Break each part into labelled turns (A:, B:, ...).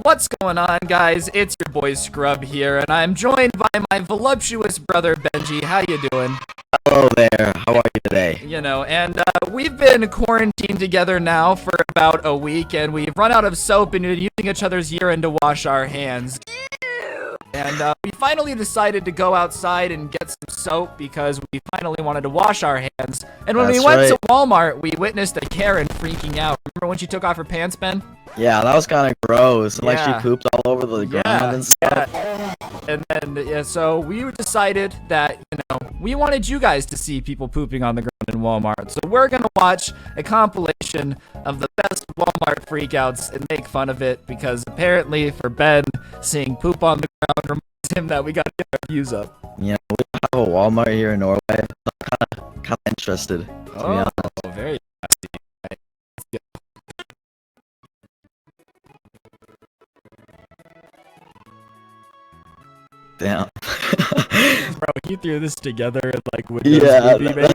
A: What's going on, guys? It's your boy Scrub here, and I'm joined by my voluptuous brother Benji. How you doing?
B: Hello there. How are you today?
A: You know, and we've been quarantined together now for about a week, and we've run out of soap and been using each other's urine to wash our hands. And we finally decided to go outside and get some soap because we finally wanted to wash our hands. And when we went to Walmart, we witnessed a Karen freaking out. Remember when she took off her pants, Ben?
B: Yeah, that was kind of gross. Like she
A: Yeah.
B: pooped all over the ground and stuff.
A: And then, yeah, so we decided that, we wanted you guys to see people pooping on the ground in Walmart. So we're going to watch a compilation of the best Walmart freakouts and make fun of it because apparently for Ben, seeing poop on the ground reminds him that we got to get our views up.
B: Yeah, we have a Walmart here in Norway. I'm kind of interested, to be honest.
A: Oh, very nasty. Right, let's go.
B: Damn.
A: Bro, he threw this together and like with
B: Yeah,
A: movie maker.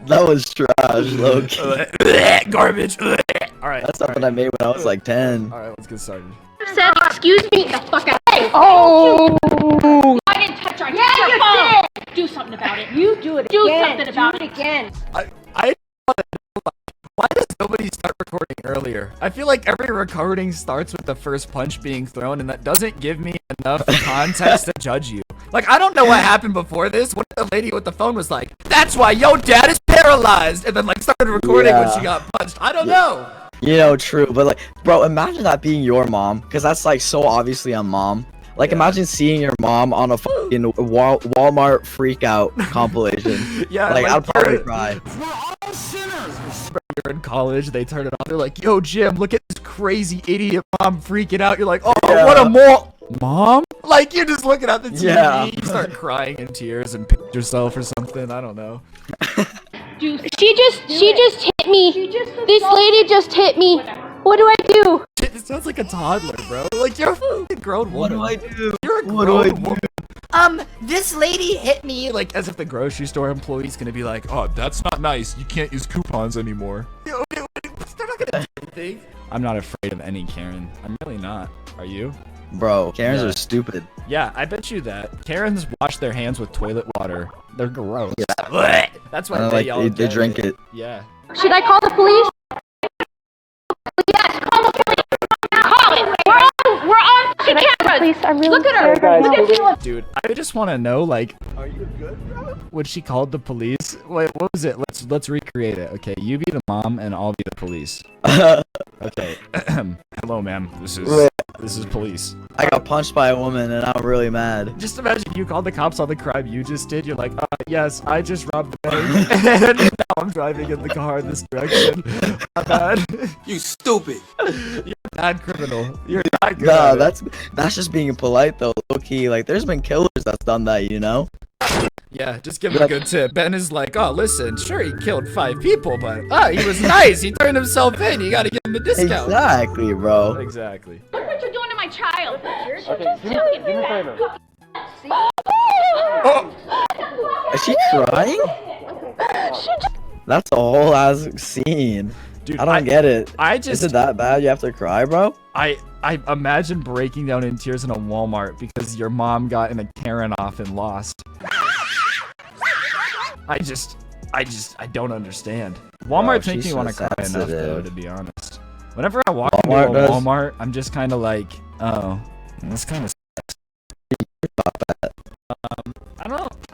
B: that was trash, low-key.
A: Garbage. All right.
B: That's something I made when I was like 10.
A: All right, let's get started.
C: Said, excuse me, the fuck out. Hey,
D: Oh!
C: I didn't touch our
D: you
C: phone. Do something about it.
D: You do it
C: Do
D: again.
C: something about
D: do
C: it.
D: it again.
A: I why does nobody start recording earlier? I feel like every recording starts with the first punch being thrown, and that doesn't give me enough context to judge you. Like, I don't know what happened before this. What if the lady with the phone was like, "That's why your dad is paralyzed," and then like started recording when she got punched? I don't know.
B: You know, true, but like, bro, imagine that being your mom, because that's like so obviously a mom. Like, imagine seeing your mom on a fucking Walmart freakout compilation.
A: Yeah,
B: like I'd probably
A: you're-
B: cry.
A: You're in college, they turn it on. They're like, "Yo, Jim, look at this crazy idiot mom freaking out." You're like, "Oh,
B: Yeah.
A: what a mom!" Like you're just looking at the TV.
B: Yeah.
A: You start crying in tears and pick yourself or something. I don't know.
C: She just hit me. This lady just hit me. What do I do?
A: It sounds like a toddler, bro. Like you're a fucking grown woman.
B: What do I do?
A: You're a
B: What do I
A: grown
B: do?
A: woman. This lady hit me. Like as if the grocery store employee's gonna be like, "Oh, that's not nice. You can't use coupons anymore." They're not gonna do anything. I'm not afraid of any Karen. I'm really not. Are you?
B: Bro, Karens
A: Yeah.
B: are stupid.
A: Yeah, I bet you that. Karens wash their hands with toilet water. They're gross. That's why
B: Like
A: all
B: they
A: get
B: drink it.
A: Yeah.
C: Should I call the police? Yes, call the police. Call it. We're on the camera.
D: Please, I'm really
C: Look at her.
D: scared.
C: Look at her.
A: Dude, I just want to know, like, are you good, bro? When she called the police, wait, what was it? Let's recreate it. Okay, you be the mom and I'll be the police. Okay. Hello, ma'am. This is police.
B: I got punched by a woman and I'm really mad.
A: Just imagine you called the cops on the crime you just did. You're like, yes, I just robbed the bank, and now I'm driving in the car in this direction. My bad.
E: You stupid.
A: You're a bad criminal. You're not good. at
B: Nah,
A: it.
B: that's just being polite though, low key. Like there's been killers that's done that, you know?
A: Yeah, just give him a good tip. Ben is like, "Oh, listen, sure he killed 5 people, but he was nice. He turned himself in. You gotta give him a discount."
B: Exactly, bro.
A: Exactly.
C: Look what you're doing to my child.
B: Is she crying? That's a whole ass scene.
A: Dude,
B: I don't get it.
A: I
B: Is
A: just,
B: it that bad? You have to cry, bro?
A: I imagine breaking down in tears in a Walmart because your mom got in a Karen off and lost. I don't understand. Walmart makes
B: she's
A: me
B: so
A: want to cry enough, though,
B: sensitive.
A: to be honest. Whenever I walk
B: Walmart
A: into a
B: does?
A: Walmart, I'm just kind of like, oh, that's kind of.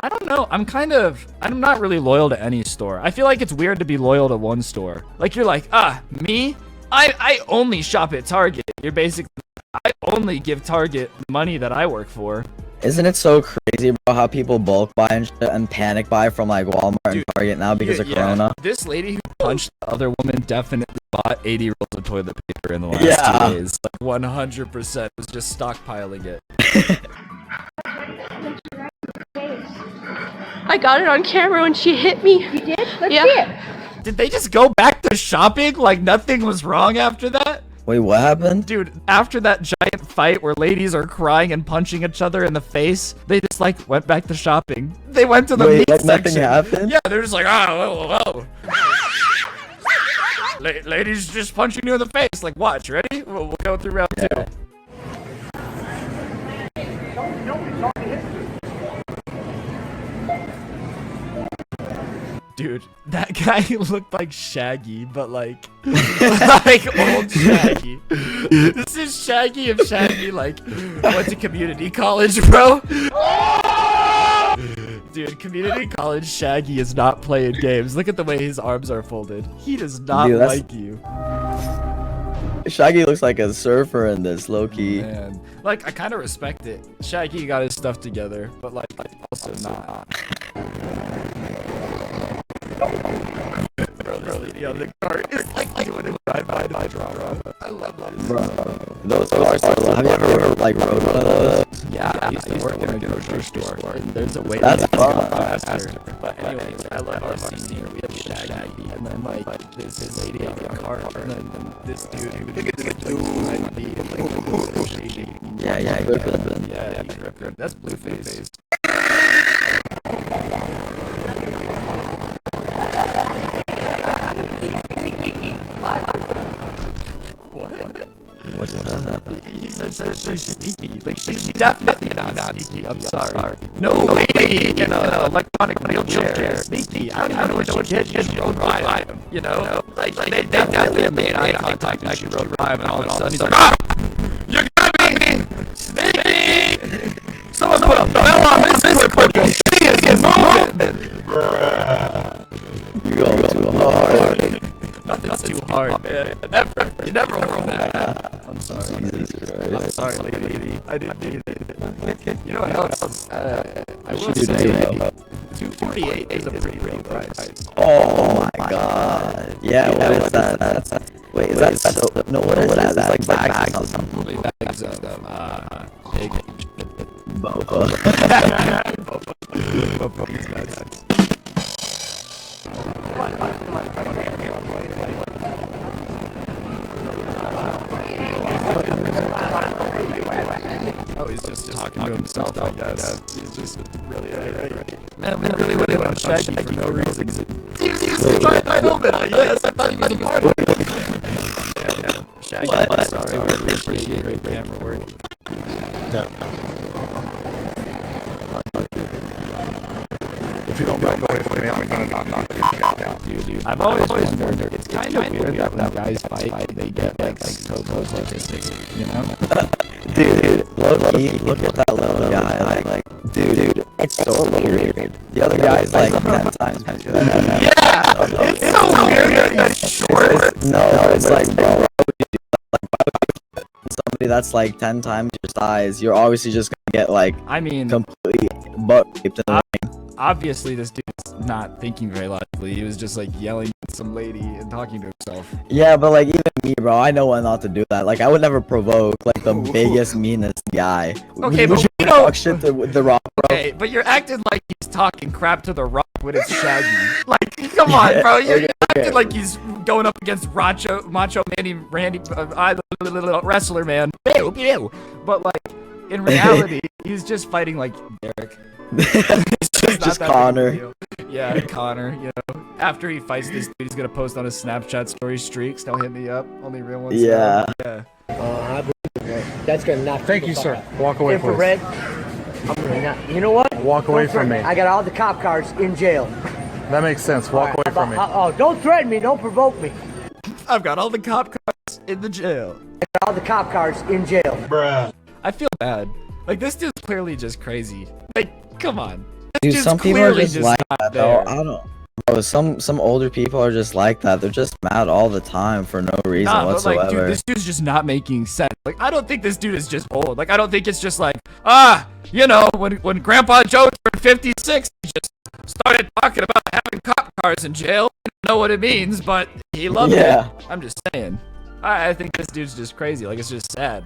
A: I don't know. I'm not really loyal to any store. I feel like it's weird to be loyal to one store. Like you're like, me? I only shop at Target. You're basically, I only give Target money that I work for.
B: Isn't it so crazy, bro, how people bulk buy and shit and panic buy from like Walmart and Target now because of Corona?
A: This lady who punched the other woman definitely bought 80 rolls of toilet paper in the last
B: Yeah.
A: 2 days. Like 100% was just stockpiling it.
C: I got it on camera when she hit me.
D: You did? Let's
C: Yeah.
D: see it.
A: Did they just go back to shopping like nothing was wrong after that?
B: Wait, what happened?
A: Dude, after that giant fight where ladies are crying and punching each other in the face, they just like went back to shopping. They went to the
B: Wait,
A: meat
B: like nothing
A: section.
B: happened?
A: Yeah, they're just like, whoa. Ladies just punching you in the face. Like, watch, ready? We'll go through round 2. Dude, that guy looked like Shaggy, but like, like old Shaggy. This is Shaggy if Shaggy like went to community college, bro. Dude, community college Shaggy is not playing games. Look at the way his arms are folded. He does not
B: Dude, that's-
A: like you.
B: Shaggy looks like a surfer in this, low key.
A: Man, like I kind of respect it. Shaggy got his stuff together, but like also not. Bro, the other car is like doing it by the drama. I love this.
B: Bro, those cars. Have you ever like rode one of those?
A: Yeah, I used to work in a grocery store. And there's a way
B: That's
A: to get
B: fun.
A: faster. But anyways, I love our scene. We have Shaggy, and then like there's this lady in the car, and then this dude who gets like behind me, and like shady.
B: Yeah, Griffin.
A: Yeah, Griffin. That's Blueface.
B: What's that?
A: He said she's sneaky. Like, she's definitely not sneaky. I'm sorry. No lady in an electronic wheelchair is sneaky. I don't know what she did. She just rode by him. You know? Like they definitely made eye contact and she rode by him, and all of a sudden he's like, ah! You got me! Sneaky! Someone put a bell on this equipment. She is moving!
B: You go too hard.
A: Nothing's too hard, man. Never. You never rode that. I'm sorry. I'm sorry, lady. I didn't need it. You know what else? I will say 248 is a pretty real price.
B: Oh my god. Yeah, what is that? Wait, is that so? No, what is that? It's like bags or something.
A: Probably bags of egg.
B: Boba.
A: Boba these guys. Oh, he's just talking to himself, I guess. He's just really irate. Man, we really went in on Shaggy for no reason. He's trying to film it, I guess. I thought he was a part of it. Yeah. Shaggy, I'm sorry. I really appreciate your camera work.
D: No. If you don't back away from me, I'm gonna knock you down.
A: Dude, I've always wondered, it's kind of weird that when guys fight, they get like so autistic, you know?
B: Dude, look at that little guy. Like, dude, it's so weird. The other guy's like 10 times bigger than him.
A: Yeah! It's so weird that he's short.
B: No, it's like, bro, somebody that's like 10 times your size, you're obviously just gonna get like,
A: I mean,
B: completely butt raped in the ring.
A: obviously this dude's not thinking very logically. He was just like yelling at some lady and talking to himself.
B: Yeah, but like even me, bro, I know when not to do that. Like I would never provoke like the biggest, meanest guy.
A: Okay,
B: would
A: but
B: you
A: you know,
B: talk shit to The Rock, bro?
A: okay, but you're acting like he's talking crap to The Rock when it's Shaggy. Like, come on, bro. You're acting like he's going up against Macho Manny Randy wrestler man. But like in reality, he's just fighting like Derek.
B: Just Connor.
A: Yeah, Connor, you know. After he fights this dude, he's gonna post on his Snapchat story streaks. Don't hit me up. Only real ones.
B: Yeah.
A: Yeah.
E: I believe it. That's gonna knock.
D: Thank you, sir. Walk away, please.
E: Infrared. I'm gonna knock. You know what?
D: Walk away
E: Don't
D: from
E: threaten
D: me.
E: I got all the cop cars in jail.
D: That makes sense. Walk away from me.
E: Oh, don't threaten me. Don't provoke me.
A: I've got all the cop cars in the jail.
E: I got all the cop cars in jail.
D: Bruh.
A: I feel bad. Like, this dude's clearly just crazy. Like, come on. This
B: Dude,
A: dude's
B: some people are
A: clearly
B: just like
A: not
B: that, though.
A: there.
B: I don't. Bro, some older people are just like that. They're just mad all the time for no reason
A: Nah, but
B: whatsoever.
A: like, dude, this dude's just not making sense. Like, I don't think this dude is just old. Like, I don't think it's just like, you know, when Grandpa Joe turned 56, he just started talking about having cop cars in jail. I don't know what it means, but he loved
B: Yeah.
A: it. I'm just saying. I think this dude's just crazy. Like, it's just sad.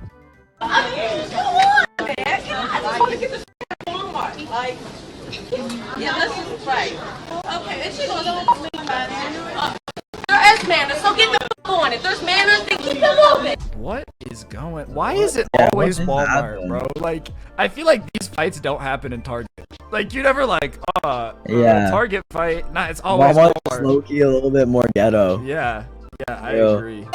F: Yeah, let's just right. Okay, and she goes, there is manners, so get the f on. If there's manners, then keep it moving.
A: What is going? Why is it
B: Yeah,
A: always
B: what
A: Walmart,
B: happened?
A: bro? Like, I feel like these fights don't happen in Target. Like, you never like,
B: Yeah.
A: Target fight. Nah, it's always
B: Walmart is
A: Walmart.
B: low-key a little bit more ghetto.
A: Yeah, I
B: Yeah.
A: agree.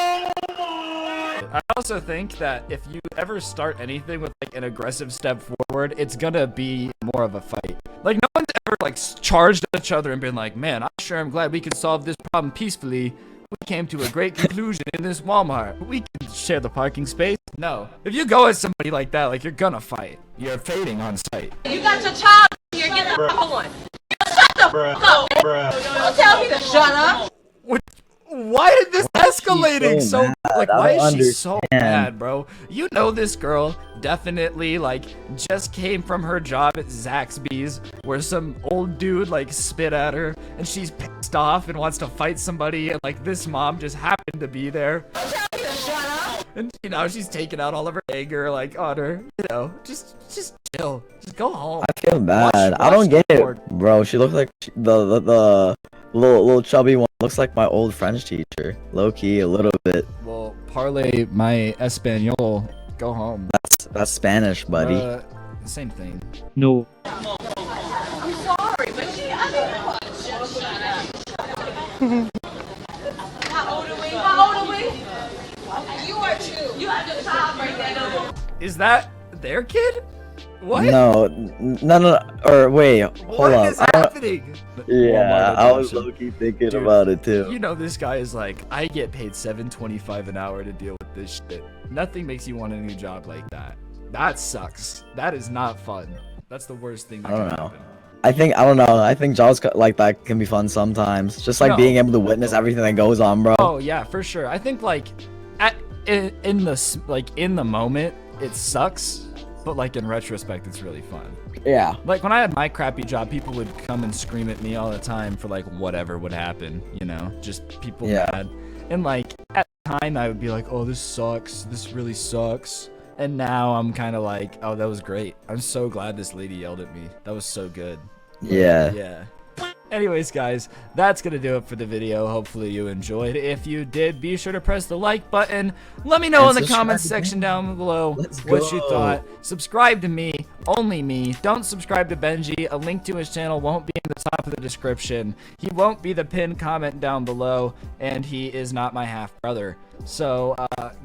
A: I also think that if you ever start anything with like an aggressive step forward, it's gonna be more of a fight. Like, no one's ever like charged at each other and been like, man, I sure am glad we could solve this problem peacefully. We came to a great conclusion in this Walmart. We can share the parking space. No. If you go at somebody like that, like, you're gonna fight. You're fading on sight.
F: You got your child here, get the f on. Shut the f up, man. Don't tell me to shut up.
A: Why did this escalating
B: so
A: so
B: mad?
A: like
B: I
A: why
B: don't
A: is she so
B: understand.
A: mad, bro? You know this girl definitely like just came from her job at Zaxby's where some old dude like spit at her and she's pissed off and wants to fight somebody, and like this mom just happened to be there. And you know, she's taking out all of her anger like on her, you know, just chill. Just go home.
B: I feel bad. I
A: watch
B: don't get
A: the board.
B: it, bro. She looks like the little chubby one looks like my old French teacher. Low key, a little bit.
A: Well, parlay my Espanol. Go home.
B: That's Spanish, buddy.
A: Same thing.
G: No.
F: I'm sorry, but she, I mean, what? Shut up. How old are we? How old are we? You are two. You have the child right there.
A: Is that their kid? What?
B: No. Or wait, hold
A: What
B: on.
A: is happening?
B: Yeah,
A: Walmart
B: I was
A: adoption.
B: low-key thinking
A: Dude,
B: about it too.
A: You know, this guy is like, I get paid $7.25 an hour to deal with this shit. Nothing makes you want a new job like that. That sucks. That is not fun. That's the worst thing that
B: I don't
A: can
B: know.
A: happen.
B: I don't know. I think jobs like that can be fun sometimes. Just like
A: No.
B: being able to witness everything that goes on, bro.
A: Oh yeah, for sure. I think like in the moment it sucks, but like in retrospect it's really fun.
B: Yeah.
A: Like when I had my crappy job, people would come and scream at me all the time for like whatever would happen, you know, just people mad. And like at the time I would be like, oh, this sucks. This really sucks. And now I'm kind of like, oh, that was great. I'm so glad this lady yelled at me. That was so good.
B: Yeah.
A: Yeah. Anyways, guys, that's going to do it for the video. Hopefully you enjoyed. If you did, be sure to press the like button. Let me know in
B: And
A: the
B: subscribe
A: comments
B: to
A: section down below
B: Let's
A: what you
B: go.
A: thought. Subscribe to me, only me. Don't subscribe to Benji. A link to his channel won't be in the top of the description. He won't be the pinned comment down below, and he is not my half-brother. So,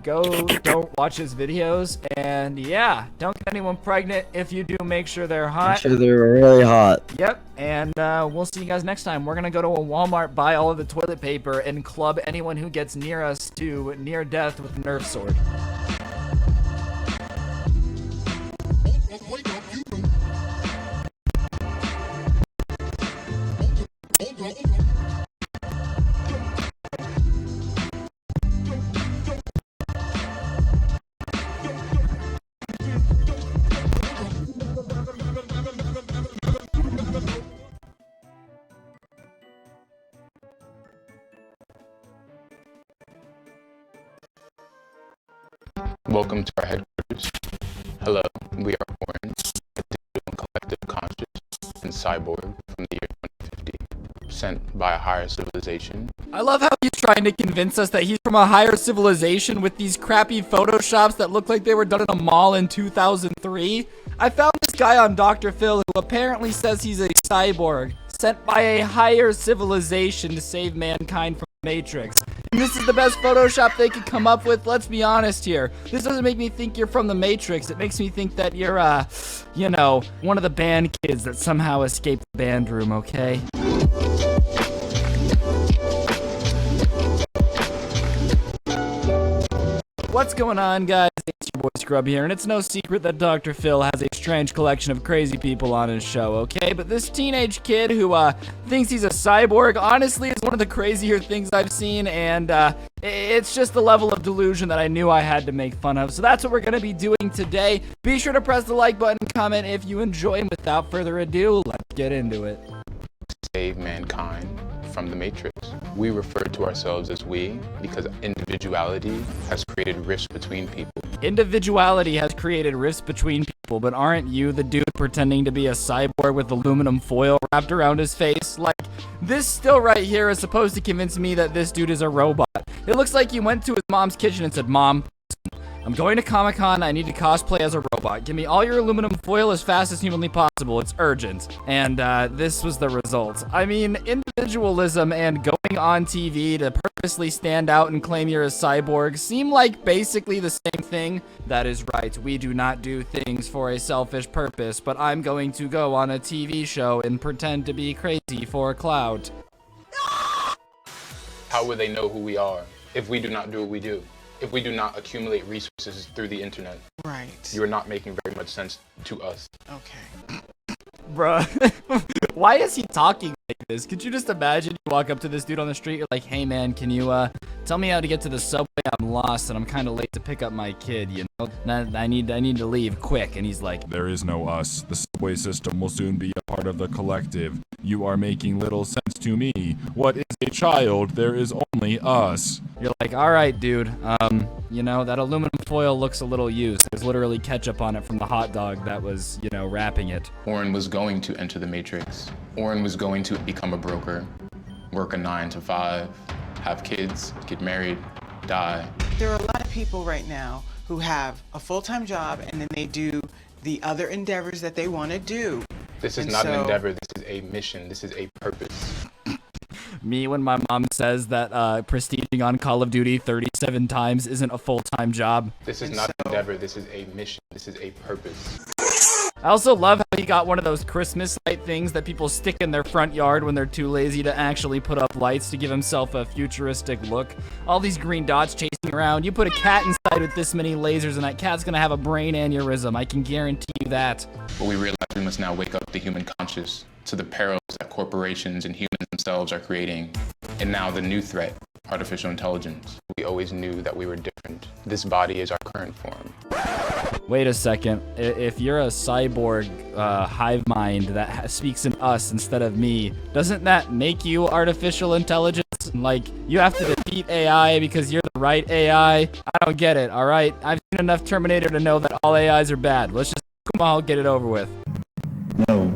A: don't watch his videos, and yeah, don't get anyone pregnant. If you do, make sure they're
B: I'm
A: hot.
B: sure they're really hot.
A: Yep, and we'll see you guys next time. We're gonna go to a Walmart, buy all of the toilet paper, and club anyone who gets near us to near death with a Nerf sword.
H: Welcome to our headquarters. Hello, we are born a digital collective conscious and cyborg from the year 2050, sent by a higher civilization.
A: I love how he's trying to convince us that he's from a higher civilization with these crappy photoshops that look like they were done in a mall in 2003. I found this guy on Dr. Phil who apparently says he's a cyborg, sent by a higher civilization to save mankind from the Matrix. And this is the best Photoshop they could come up with. Let's be honest here. This doesn't make me think you're from the Matrix. It makes me think that you're, you know, one of the band kids that somehow escaped the band room, okay? What's going on, guys? It's your boy Scrub here, and it's no secret that Dr. Phil has a strange collection of crazy people on his show, okay? But this teenage kid who thinks he's a cyborg, honestly, is one of the crazier things I've seen, and it's just the level of delusion that I knew I had to make fun of. So that's what we're going to be doing today. Be sure to press the like button and comment if you enjoy, and without further ado, let's get into it.
H: Save mankind from the Matrix. We refer to ourselves as we because individuality has created rifts between people.
A: Individuality has created rifts between people, but aren't you the dude pretending to be a cyborg with aluminum foil wrapped around his face? Like, this still right here is supposed to convince me that this dude is a robot. It looks like he went to his mom's kitchen and said, "Mom, I'm going to Comic-Con, I need to cosplay as a robot. Give me all your aluminum foil as fast as humanly possible. It's urgent." And this was the result. I mean, individualism and going on TV to purposely stand out and claim you're a cyborg seem like basically the same thing. That is right, we do not do things for a selfish purpose, but I'm going to go on a TV show and pretend to be crazy for clout.
H: How will they know who we are if we do not do what we do? If we do not accumulate resources through the internet?
I: Right.
H: You are not making very much sense to us.
I: Okay.
A: Bruh. Why is he talking like this? Could you just imagine you walk up to this dude on the street, you're like, hey man, can you tell me how to get to the subway? I'm lost and I'm kind of late to pick up my kid, you know? I need to leave quick. And he's like,
G: there is no us. The subway system will soon be a part of the collective. You are making little sense to me. What is a child? There is only us.
A: You're like, all right, dude. You know, that aluminum foil looks a little used. There's literally ketchup on it from the hot dog that was, you know, wrapping it.
H: Oren was going to enter the Matrix. Oren was going to become a broker, work a 9 to 5, have kids, get married, die.
I: There are a lot of people right now who have a full-time job and then they do the other endeavors that they want to do.
H: This is not an endeavor, this is a mission, this is a purpose.
A: Me when my mom says that prestiging on Call of Duty 37 times isn't a full-time job.
H: This is not an endeavor, this is a mission, this is a purpose.
A: I also love how he got one of those Christmas light things that people stick in their front yard when they're too lazy to actually put up lights to give himself a futuristic look. All these green dots chasing around. You put a cat inside with this many lasers and that cat's gonna have a brain aneurysm. I can guarantee you that.
H: But we realize we must now wake up the human conscious to the perils that corporations and humans themselves are creating. And now the new threat, artificial intelligence. We always knew that we were different. This body is our current form.
A: Wait a second. If you're a cyborg hive mind that speaks in us instead of me, doesn't that make you artificial intelligence? Like, you have to defeat AI because you're the right AI? I don't get it, all right? I've seen enough Terminator to know that all AIs are bad. Let's just come on, get it over with.
B: No.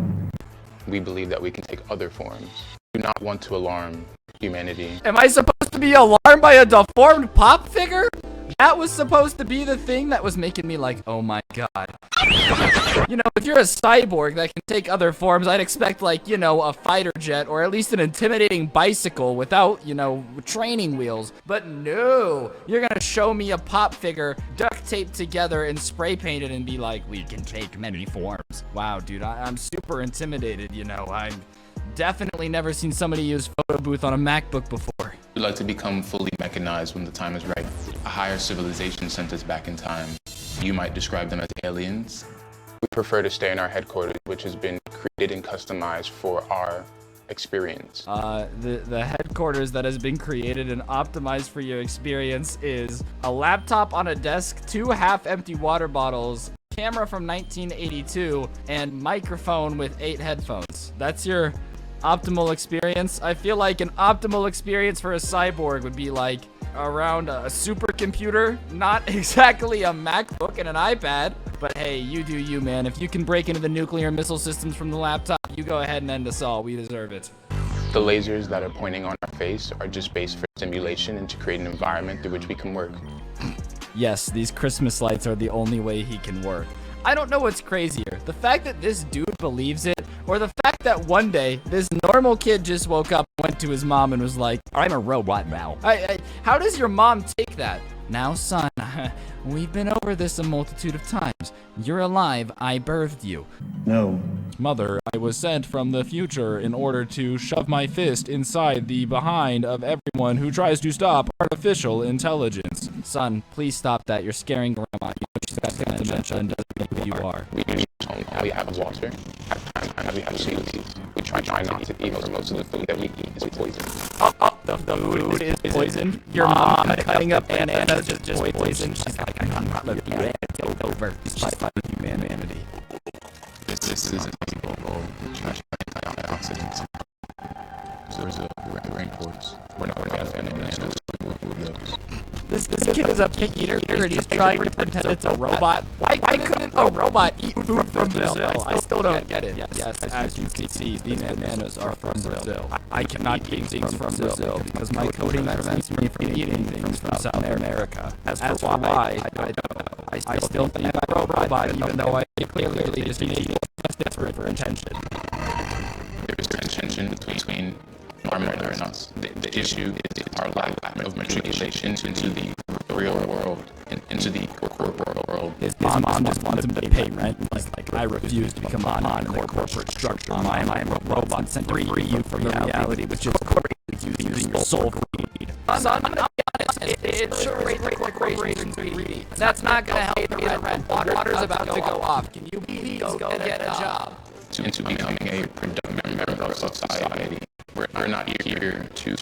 H: We believe that we can take other forms. We do not want to alarm humanity.
A: Am I supposed to be alarmed by a deformed pop figure? That was supposed to be the thing that was making me like, oh my god. You know, if you're a cyborg that can take other forms, I'd expect like, you know, a fighter jet or at least an intimidating bicycle without, you know, training wheels. But no, you're gonna show me a pop figure duct taped together and spray painted and be like, we can take many forms. Wow, dude, I'm super intimidated, you know. I've definitely never seen somebody use photo booth on a MacBook before.
H: We'd like to become fully mechanized when the time is right. A higher civilization sent us back in time. You might describe them as aliens. We prefer to stay in our headquarters, which has been created and customized for our experience.
A: The headquarters that has been created and optimized for your experience is a laptop on a desk, 2 half-empty water bottles, camera from 1982, and microphone with 8 headphones. That's your optimal experience. I feel like an optimal experience for a cyborg would be like around a supercomputer, not exactly a MacBook and an iPad, but hey, you do you, man. If you can break into the nuclear missile systems from the laptop, you go ahead and end us all. We deserve it.
H: The lasers that are pointing on our face are just based for simulation and to create an environment through which we can work.
A: Yes, these Christmas lights are the only way he can work. I don't know what's crazier, the fact that this dude believes it, or the fact that one day this normal kid just woke up, went to his mom and was like, I'm a robot now. How does your mom take that? Now, son, we've been over this a multitude of times. You're alive, I birthed you.
B: No.
G: Mother, I was sent from the future in order to shove my fist inside the behind of everyone who tries to stop artificial intelligence.
A: Son, please stop that. You're scaring grandma. You know she's got dementia and doesn't know who you are.
H: We use home, all we have is water. At times we have seeds. We try not to eat, but most of the food that we eat is poison.
A: The food is poisoned. Your mom cutting up bananas is just poison. She's like, I'm not letting you take over. Despite humanity.
H: This is impossible. Trash antioxidants. So there's a rainforest. We're not going to have any national those.
A: This kid is a pick eater and he's trying to pretend it's a robot. Why couldn't a robot eat food from Brazil? I still don't get it. Yes, as you can see, these bananas are from Brazil. I cannot eat things from Brazil because my coding prevents me from eating things from South America. As for why, I don't know. I still think I'm a robot even though I clearly just need different for attention.
H: There is tension between our mother and us. The issue is our lack of matriculation into the real world, into the corporate world.
A: His mom just wants him to pay rent. He's like, I refuse to become on in the corporate structure. I'm a robot sent to free you from the reality, which is using your soul for greed. Son, I'll be honest, it sure rates the corporation's greedy. That's not going to help the rent. Water's about to go off. Can you please go get a job?
H: Into becoming a productive member society. We're not here to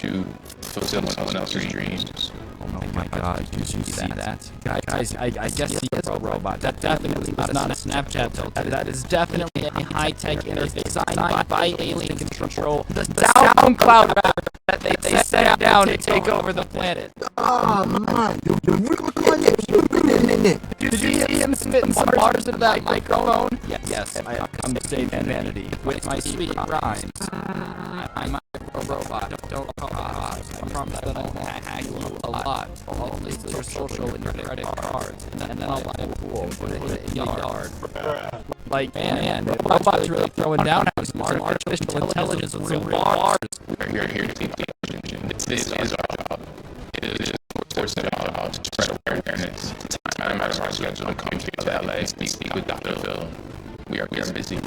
H: fulfill someone else's dreams.
A: Oh my God! Did you see that? Guys, I guess he is a robot. That definitely is not a Snapchat filter. That is definitely a high-tech interface designed by aliens to control the SoundCloud rapper that they sent down to take over the planet.
J: Oh man,
A: Did you see him spitting some bars into that microphone? Yes, I come to save humanity with my sweet rhymes. I'm a robot. Don't call I promise that I'll hack you a lot. I'll list your social and your credit cards, and then I'll buy a pool and put it in your yard. Like, man, the robot's really throwing down on some artificial intelligence with some real bars.
H: We're here to teach education. This is our job. It is our job to spread awareness. Time out of our schedule to come here to LA and speak with Dr. Phil. We are busy.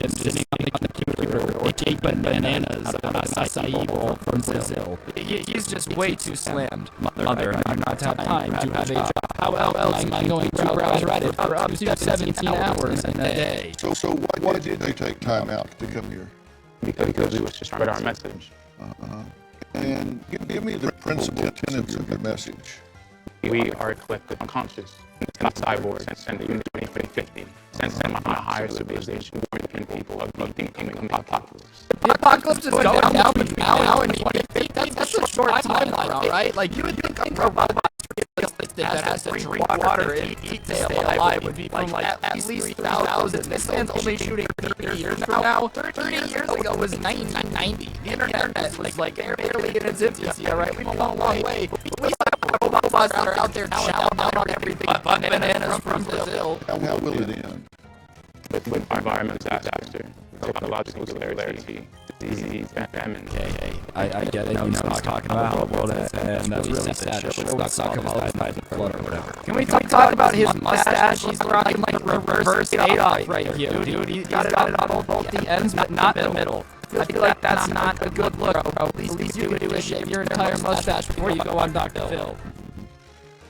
H: Sitting on the computer or take bananas on acai bowl from Brazil.
A: He's just way too slammed. Mother, I do not have time to have a job. How else am I going to browse Reddit for up to 17 hours in a day?
J: So why did they take time out to come here?
H: Because we was just spread our message.
J: And give me the principal tenets of your message.
H: We are a collective unconscious. Not cyborgs and the unit 2050. Since a higher civilization, people are thinking of apocalypse.
A: The apocalypse is going down between now and 2050. That's a short timeline, right? Like, you would think a robot that has to drink water and eat to stay alive would be from like at least 3,000. This man's only shooting 30 years from now. 30 years ago was 1990. The internet was like barely in its infancy, alright? We've come a long way. We saw robots that are out there chowing down on everything but bananas from Brazil.
J: How will it end?
H: With environmental disaster, technological singularity, disease, famine.
A: I get it. He's not talking about the world, and that's really sad. Let's talk about the flood or whatever. Can we talk about his mustache? He's rocking like a reverse Adolf right here, dude. He's got it on both the ends, but not the middle. I feel like that's not a good look, bro. At least you do is shave your entire mustache before you go on Dr. Phil.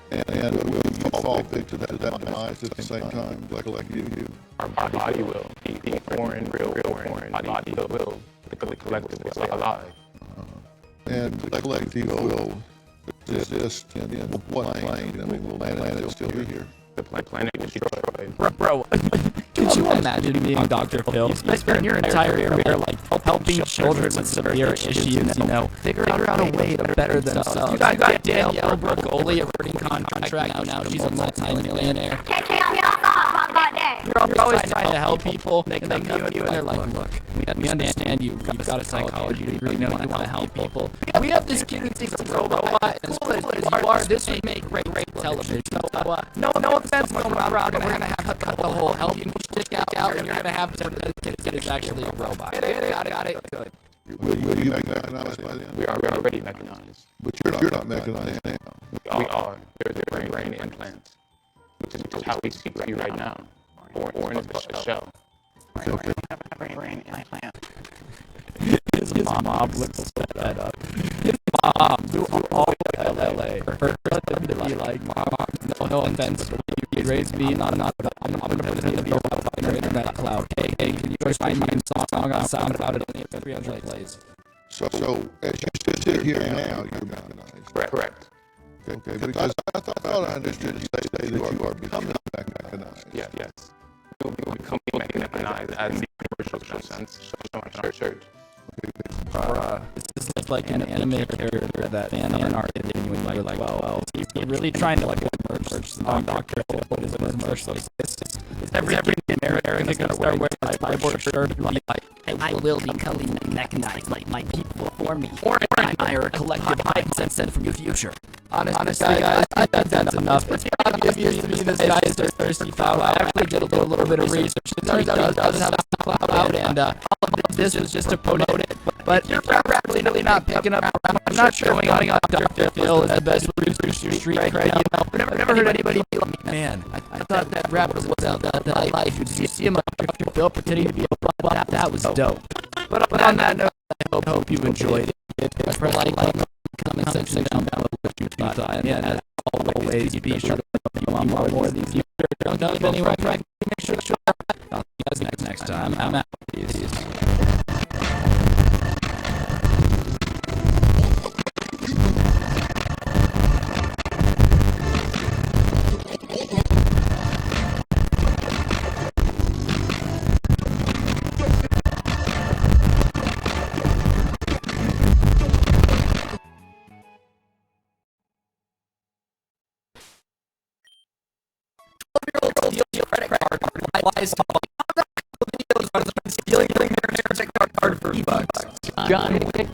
J: And will you fall victim to that demise at the same time, like you do?
H: Our body will be foreign, real foreign. Body will. The collective will stay alive.
J: And the collective will exist in what plane? I mean, will planet still be here?
H: The planet is destroyed.
A: Bro, could you imagine being Dr. Phil? You spend your entire career like helping children with severe issues, you know, figure out a way to better themselves. You got Danielle Brocoli, a working contract now. She's a multi-millionaire. You're always trying to help people, make them view you, and they're like, look, we understand you've got a psychology degree, you want to help people. We have this kid who thinks a robot, as cool as you are, this would make great television. So, no offense, we're going to have to cut the whole helping stick out, and you're going to have to pretend the kid is actually a robot. Got it, good.
J: Will you be mechanized by then?
H: We are already mechanized.
J: But you're not mechanized now.
H: We are. There's a brain implants, which is how we speak to you right now. Born in the shell.
J: Okay.
I: Brain implant.
A: His mom looks that up. His mom flew all the way to LA for her to be like, Mom, no offense, you raised me, I'm gonna put it in the internet cloud. Hey, can you go find me a song on sound about it only 300 plays?
J: So as you sit here now, you're mechanized.
H: Correct.
J: Okay, because I thought I understood you say that you are becoming mechanized.
H: Yes. We will become mechanized as the universal sense shown in our church.
A: This is like an anime character that fan art did, and you're like, well, you're really trying to like merge on Dr. Phil. What is merge like this? Every American is gonna wear a cyborg shirt and be like, I will become mechanized like my people for me. Or I are a collective mindset sent from the future. Honestly, guys, I think that's enough. It's obvious to me this guy is a thirsty foul. I actually did a little bit of research. It turns out he does have a cloud out, and all of this was just to promote it. But you're really not picking up. I'm not sure going on Dr. Phil is the best way to street cred. You know, I've never heard anybody be like, man, I thought that rap was out that life. You see him like Dr. Phil pretending to be a robot. That was dope. But on that note, I hope you enjoyed it. Press like, comment section down below what you thought. And always be sure to you want more of these. You don't know anyway, right? Make sure. I'll see you guys next time. I'm out. Peace. Steal credit card. Why is videos on stealing their credit card for $3? John Wick,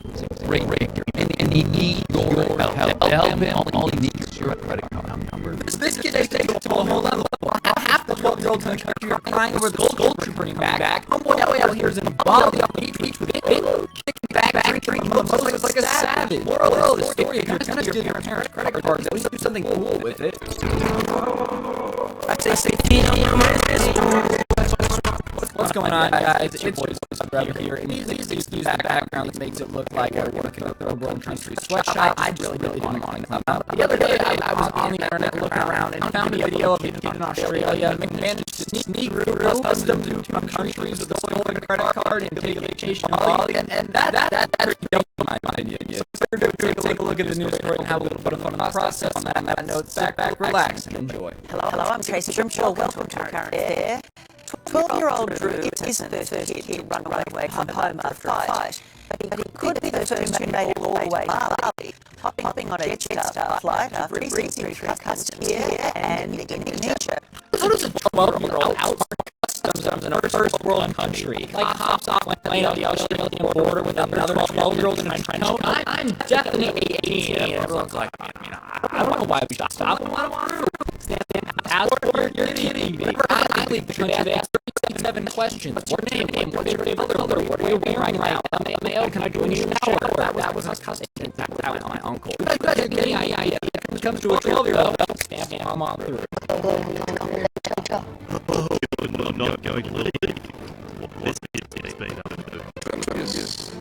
A: and he needs your help. Help him. All he needs is your credit card number. This kid has taken it to a whole level. Half the 12-year-olds in the country are crying over the gold trooper back. Homeboy out here is in Bali on the beach with it, kicking back, drinking mimosas like a savage. Moral of the story: if you're gonna steal your parents' credit cards, at least do something cool with it. I say, what's going on, guys? It's your brother here, and he's use that background that makes it look like I work in a third world country sweatshop. I really didn't want to come out. The other day, I was on the internet looking around and found a video of a kid in Australia managed to sneak through custom to countries with a stolen credit card and take a vacation in Bali, and that pretty dope in my opinion. Take a look at the news story and have a little bit of fun in the process. On that note, back, relax, and enjoy.
K: Hello, I'm Tracy from Shaw. Welcome to Current Affair. 12-year-old Drew isn't the first kid to run away from home after a fight, but he could be the first who made it all the way to Bali, hopping on a Jetstar flight after racing through customs here and Indonesia.
A: How does a 12-year-old outsmart customs in a first-world country? Like hops off a plane on the Australian border with another 12-year-old in a trench coat? I'm definitely 18, and everyone's like, I don't know why we should stop him. You're kidding me. I leave the country. They asked 37 questions. What's your name? What's your favorite color? What are you wearing right now? Mail? Can I join you in the shower? That was my cousin. That was my uncle. Yeah. It comes to a 12-year-old. Stamp my mom through.
L: I'm not going to believe what this has been up to.
M: Yes.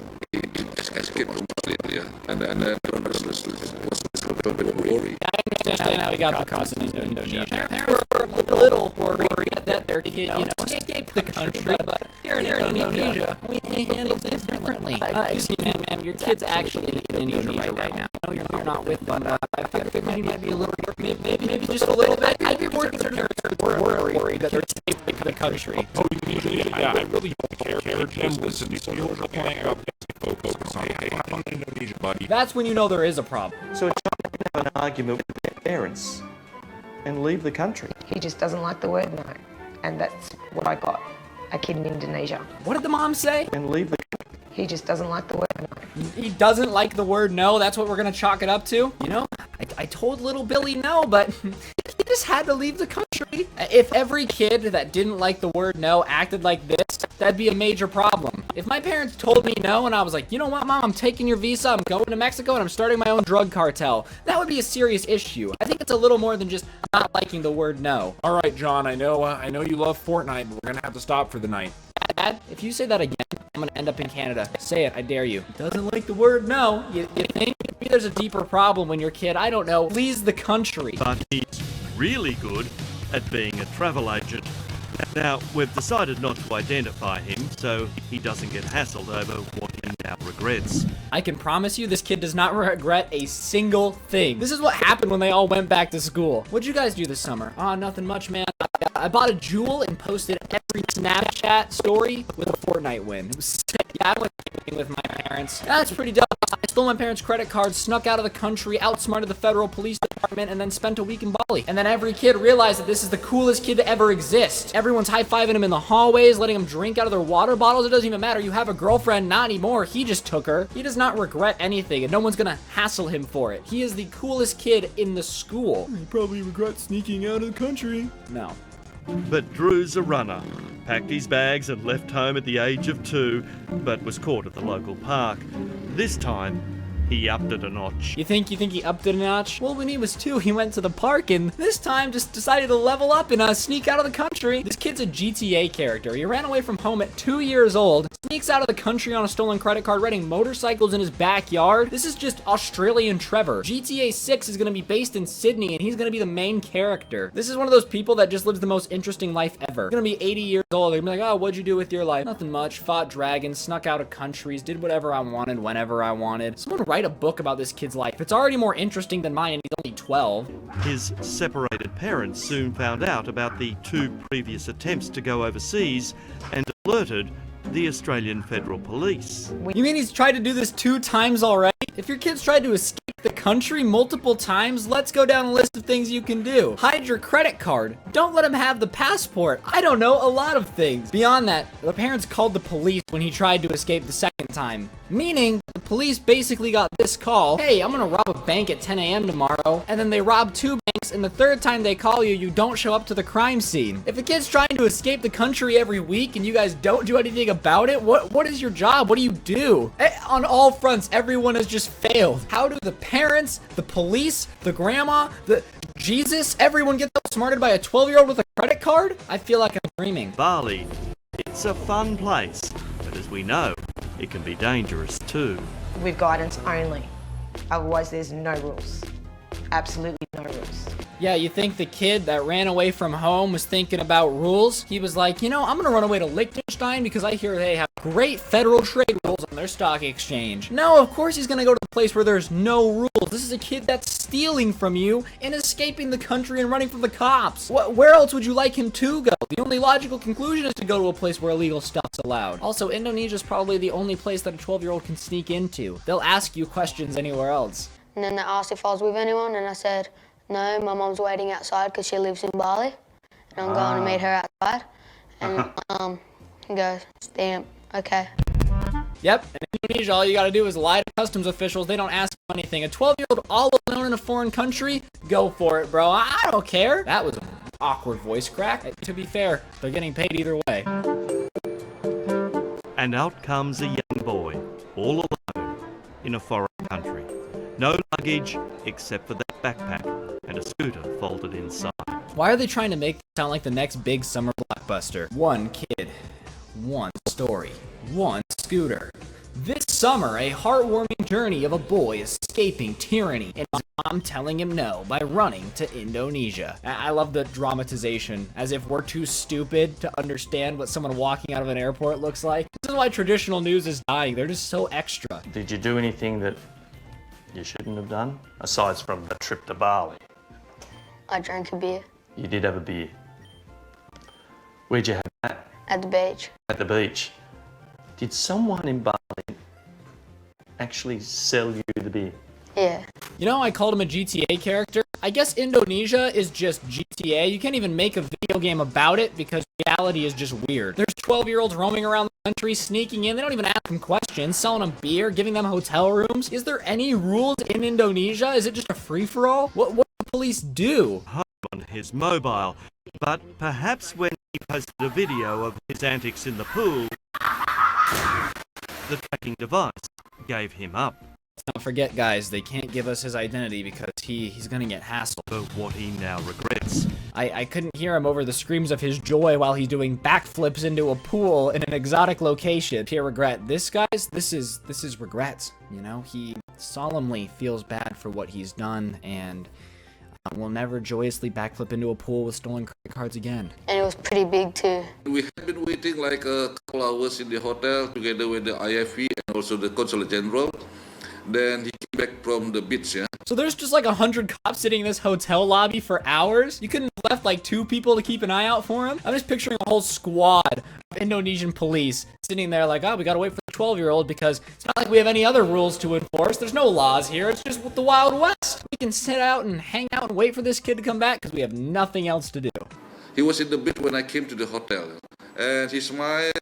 M: Escape from Australia and was a worry.
A: I understand how he got the cousin in Indonesia. They were a little worried that their kid, escaped the country, but here in Indonesia, we handle things differently. Excuse me, ma'am, your kid's actually in Indonesia right now. I know you're not with them, but I figured you might be a little, maybe just a little bit. I'd be more concerned worried that they're escaping the country.
G: Oh, yeah, I really don't care. Jim, listen, these people are playing up. Focus on Indonesia, buddy.
A: That's when you know there is a problem.
N: So it's not to have an argument with their parents and leave the country.
O: He just doesn't like the word no. And that's what I got. A kid in Indonesia.
A: What did the mom say?
N: And leave the country.
O: He just doesn't like the word no.
A: He doesn't like the word no? That's what we're going to chalk it up to? I told little Billy no, but he just had to leave the country. If every kid that didn't like the word no acted like this, that'd be a major problem. If my parents told me no and I was like, you know what, Mom, I'm taking your visa, I'm going to Mexico, and I'm starting my own drug cartel, that would be a serious issue. I think it's a little more than just not liking the word no.
G: All right, John, I know you love Fortnite, but we're going to have to stop for the night.
A: Dad, if you say that again, I'm going to end up in Canada. Say it, I dare you. He doesn't like the word no. You think? Maybe there's a deeper problem when your kid, I don't know, flees the country.
L: But he's really good at being a travel agent. Now, we've decided not to identify him, so he doesn't get hassled over what he now regrets.
A: I can promise you this kid does not regret a single thing. This is what happened when they all went back to school. What'd you guys do this summer? Nothing much, man. I bought a jewel and posted every Snapchat story with a Fortnite win. It was sick. Yeah, I went camping with my parents. That's pretty dope. I stole my parents' credit cards, snuck out of the country, outsmarted the federal police department, and then spent a week in Bali. And then every kid realized that this is the coolest kid to ever exist. Everyone's high-fiving him in the hallways, letting him drink out of their water bottles. It doesn't even matter. You have a girlfriend. Not anymore. He just took her. He does not regret anything, and no one's gonna hassle him for it. He is the coolest kid in the school. He probably regrets sneaking out of the country. No.
L: But Drew's a runner. Packed his bags and left home at the age of 2, but was caught at the local park. This time, he upped it a notch.
A: You think he upped it a notch? Well, when he was 2, he went to the park and this time just decided to level up and sneak out of the country. This kid's a GTA character. He ran away from home at 2 years old, sneaks out of the country on a stolen credit card, riding motorcycles in his backyard. This is just Australian Trevor. GTA 6 is gonna be based in Sydney and he's gonna be the main character. This is one of those people that just lives the most interesting life ever. He's gonna be 80 years old. They're gonna be like, oh, what'd you do with your life? Nothing much. Fought dragons, snuck out of countries, did whatever I wanted, whenever I wanted. Someone write a book about this kid's life. It's already more interesting than mine and he's only 12.
L: His separated parents soon found out about the 2 previous attempts to go overseas and alerted the Australian Federal Police.
A: You mean he's tried to do this 2 times already? If your kid's tried to escape the country multiple times, let's go down a list of things you can do. Hide your credit card. Don't let him have the passport. I don't know, a lot of things. Beyond that, the parents called the police when he tried to escape the second time. Meaning, the police basically got this call, hey, I'm gonna rob a bank at 10 a.m. tomorrow, and then they rob 2 banks, and the third time they call you, you don't show up to the crime scene. If a kid's trying to escape the country every week and you guys don't do anything about it, what is your job? What do you do? On all fronts, everyone has just failed. How do the parents, the police, the grandma, the Jesus, everyone get outsmarted by a 12-year-old with a credit card? I feel like I'm dreaming.
L: Bali, it's a fun place, but as we know, it can be dangerous too.
O: With guidance only. Otherwise, there's no rules. Absolutely no rules.
A: Yeah, you think the kid that ran away from home was thinking about rules? He was like, you know, I'm gonna run away to Liechtenstein because I hear they have great federal trade rules on their stock exchange. No, of course he's gonna go to the place where there's no rules. This is a kid that's stealing from you and escaping the country and running from the cops. Where else would you like him to go? The only logical conclusion is to go to a place where illegal stuff's allowed. Also, Indonesia's probably the only place that a 12-year-old can sneak into. They'll ask you questions anywhere else.
P: And then they asked if I was with anyone, and I said, no, my mom's waiting outside because she lives in Bali, and I'm going to meet her outside. And he goes, damn, okay.
A: Yep, in Indonesia, all you gotta do is lie to customs officials. They don't ask you anything. A 12-year-old all alone in a foreign country? Go for it, bro. I don't care. That was an awkward voice crack. To be fair, they're getting paid either way.
L: And out comes a young boy, all alone, in a foreign country. No luggage except for that backpack and a scooter folded inside.
A: Why are they trying to make this sound like the next big summer blockbuster? One kid, one story, one scooter. This summer, a heartwarming journey of a boy escaping tyranny and his mom telling him no by running to Indonesia. I love the dramatization, as if we're too stupid to understand what someone walking out of an airport looks like. This is why traditional news is dying. They're just so extra.
N: Did you do anything that you shouldn't have done, aside from the trip to Bali?
P: I drank a beer.
N: You did have a beer. Where'd you have that?
P: At the beach.
N: At the beach. Did someone in Bali actually sell you the beer?
P: Yeah.
A: You know, I called him a GTA character. I guess Indonesia is just GTA. You can't even make a video game about it because reality is just weird. There's 12-year-olds roaming around the country, sneaking in. They don't even ask them questions, selling them beer, giving them hotel rooms. Is there any rules in Indonesia? Is it just a free-for-all? What do the police do?
L: Home on his mobile, but perhaps when he posted a video of his antics in the pool, the tracking device gave him up.
A: Don't forget, guys, they can't give us his identity because he's gonna get hassled.
L: For what he now regrets.
A: I couldn't hear him over the screams of his joy while he's doing backflips into a pool in an exotic location. Pure regret. This, guys, this is regrets. You know, he solemnly feels bad for what he's done and will never joyously backflip into a pool with stolen credit cards again.
P: And it was pretty big too.
M: We have been waiting like a couple hours in the hotel together with the IFV and also the Consul General. Then he came back from the beach, yeah.
A: So there's just like 100 cops sitting in this hotel lobby for hours? You couldn't have left like 2 people to keep an eye out for him? I'm just picturing a whole squad of Indonesian police sitting there like, oh, we gotta wait for the 12-year-old because it's not like we have any other rules to enforce. There's no laws here. It's just the Wild West. We can sit out and hang out and wait for this kid to come back because we have nothing else to do.
M: He was in the beach when I came to the hotel. And he smiled.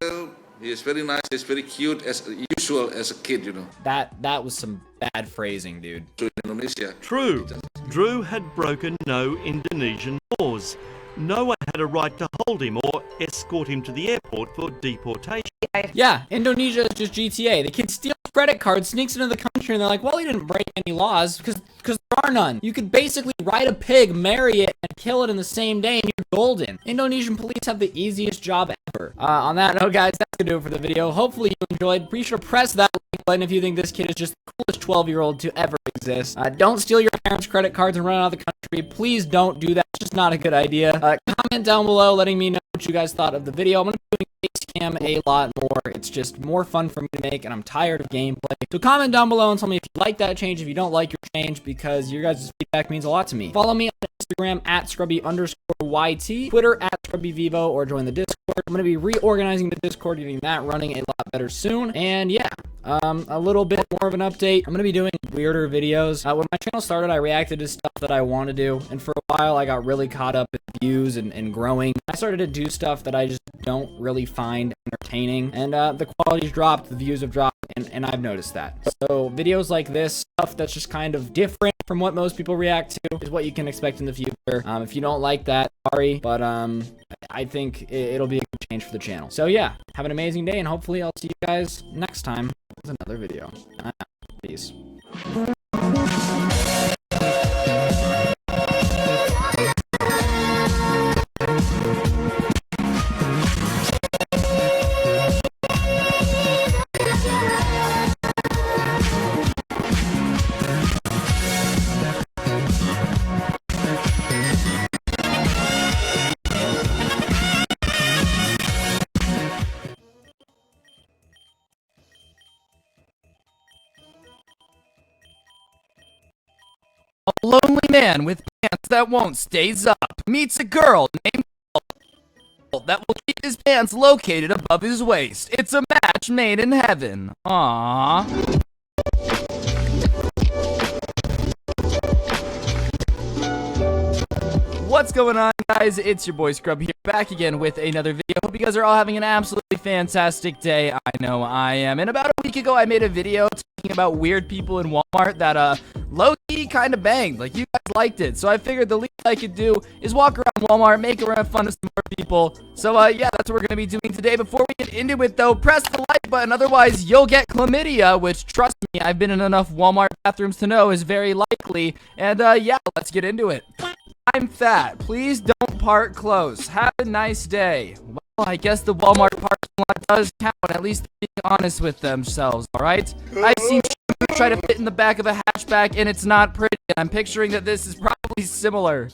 M: He is very nice. He's very cute as usual as a kid, you know.
A: That was some bad phrasing, dude.
M: To Indonesia.
L: True. Drew had broken no Indonesian laws. No one had a right to hold him or escort him to the airport for deportation.
A: Yeah, Indonesia is just GTA. The kid steals credit cards, sneaks into the country,
Q: country, and they're like, well, he didn't break any laws because there are none. You could basically ride a pig, marry it, and kill it in the same day, and you're golden. Indonesian police have the easiest job ever. On that note, guys, that's gonna do it for the video. Hopefully you enjoyed. Be sure to press that like button if you think this kid is just the coolest 12-year-old to ever exist. Don't steal your parents' credit cards and run out of the country. Please don't do that. It's just not a good idea. Comment down below letting me know what you guys thought of the video. I'm gonna be doing Facecam a lot more. It's just more fun for me to make, and I'm tired of gameplay. So comment down below and tell me if you like that change, if you don't like your change, because your guys' feedback means a lot to me. Follow me on Instagram at Scrubby_YT, Twitter at ScrubbyVivo, or join the Discord. I'm going to be reorganizing the Discord, getting that running a lot better soon. And yeah, a little bit more of an update. I'm going to be doing weirder videos. When my channel started, I reacted to stuff that I want to do, and for a while I got really caught up in views and growing. I started to do stuff that I just don't really find entertaining, and the quality's dropped, the views have dropped, and I've noticed that. So videos like this, stuff that's just kind of different from what most people react to, is what you can expect in the future. If you don't like that, sorry, but I think it'll be a good change for the channel. So yeah, have an amazing day, and hopefully I'll see you guys next time with another video. Peace.
A: A lonely man with pants that won't stays up meets a girl named that will keep his pants located above his waist. It's a match made in heaven. Aww. What's going on, guys? It's your boy Scrub here, back again with another video. Hope you guys are all having an absolutely fantastic day. I know I am. And about a week ago, I made a video talking about weird people in Walmart that, low-key kind of banged. Like, you guys liked it. So I figured the least I could do is walk around Walmart, make around fun of some more people. So, yeah, that's what we're going to be doing today. Before we get into it, though, press the like button. Otherwise, you'll get chlamydia, which, trust me, I've been in enough Walmart bathrooms to know is very likely. And, yeah, let's get into it. I'm fat. Please don't park close. Have a nice day. Well, I guess the Walmart parking lot does count. At least they're being honest with themselves, alright? I've seen try to fit in the back of a hatchback, and it's not pretty. I'm picturing that this is probably similar.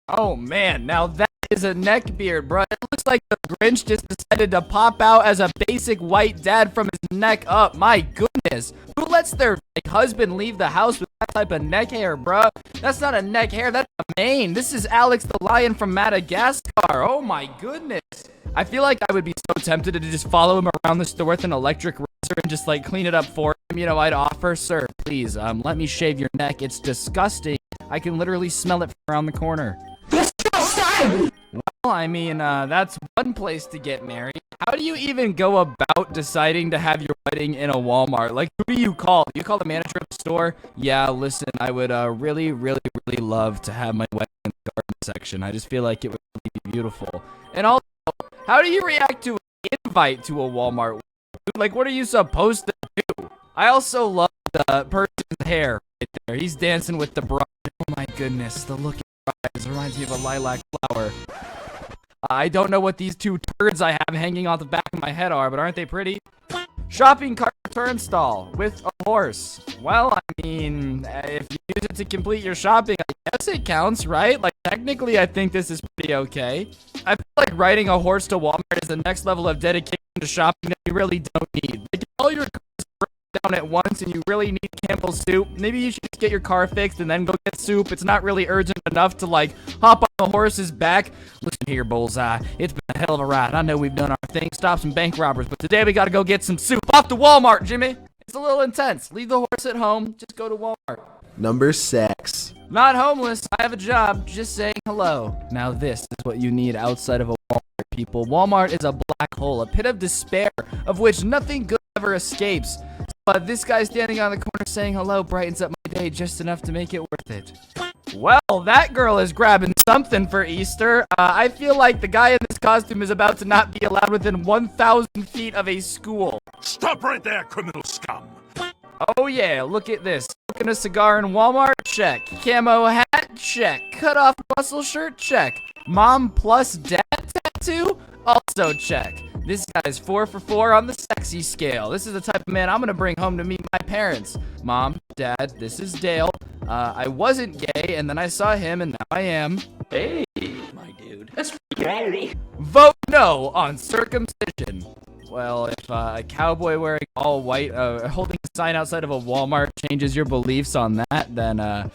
A: Oh, man. Now that is a neck beard, bro. It looks like the Grinch just decided to pop out as a basic white dad from his neck up. My goodness. Who lets their husband leave the house with that type of neck hair, bro? That's not a neck hair. That's a mane. This is Alex the Lion from Madagascar. Oh, my goodness. I feel like I would be so tempted to just follow him around the store with an electric razor and just, like, clean it up for him. You know, I'd offer, sir, please, let me shave your neck. It's disgusting. I can literally smell it from around the corner. Well, I mean, that's one place to get married. How do you even go about deciding to have your wedding in a Walmart? Like, who do you call? Do you call the manager of the store? Yeah, listen, I would really, really, really love to have my wedding in the garden section. I just feel like it would really be beautiful. And also, how do you react to an invite to a Walmart? Like, what are you supposed to do? I also love the person's hair right there. He's dancing with the bride. Oh my goodness, the look in his eyes reminds me of a lilac flower. I don't know what these two turds I have hanging on the back of my head are, but aren't they pretty? Shopping cart turnstile with a horse. Well, I mean, if you use it to complete your shopping, I guess it counts, right? Like, technically, I think this is pretty okay. I feel like riding a horse to Walmart is the next level of dedication to shopping that you really don't need. Like, if all your cars break down at once and you really need Campbell's soup, maybe you should just get your car fixed and then go get soup. It's not really urgent enough to, like, hop on the horse's back. Listen here, Bullseye. It's been a hell of a ride. I know we've done our thing, stopped some bank robbers, but today we gotta go get some soup. Off to Walmart, Jimmy! It's a little intense. Leave the horse at home. Just go to Walmart.
R: Number 6.
A: Not homeless. I have a job. Just saying hello. Now this is what you need outside of a Walmart, people. Walmart is a black hole, a pit of despair, of which nothing good ever escapes. But this guy standing on the corner saying hello brightens up my day just enough to make it worth it. Well, that girl is grabbing something for Easter. I feel like the guy in this costume is about to not be allowed within 1,000 feet of a school.
S: Stop right there, criminal scum.
A: Oh yeah, look at this. Smoking a cigar in Walmart? Check. Camo hat? Check. Cut off muscle shirt? Check. Mom plus dad tattoo? Also check. This guy's 4 for 4 on the sexy scale. This is the type of man I'm gonna bring home to meet my parents. Mom, Dad, this is Dale. I wasn't gay, and then I saw him, and now I am.
N: Hey, my dude. That's pretty.
A: Vote no on circumcision. Well, if a cowboy wearing all white, holding a sign outside of a Walmart changes your beliefs on that, then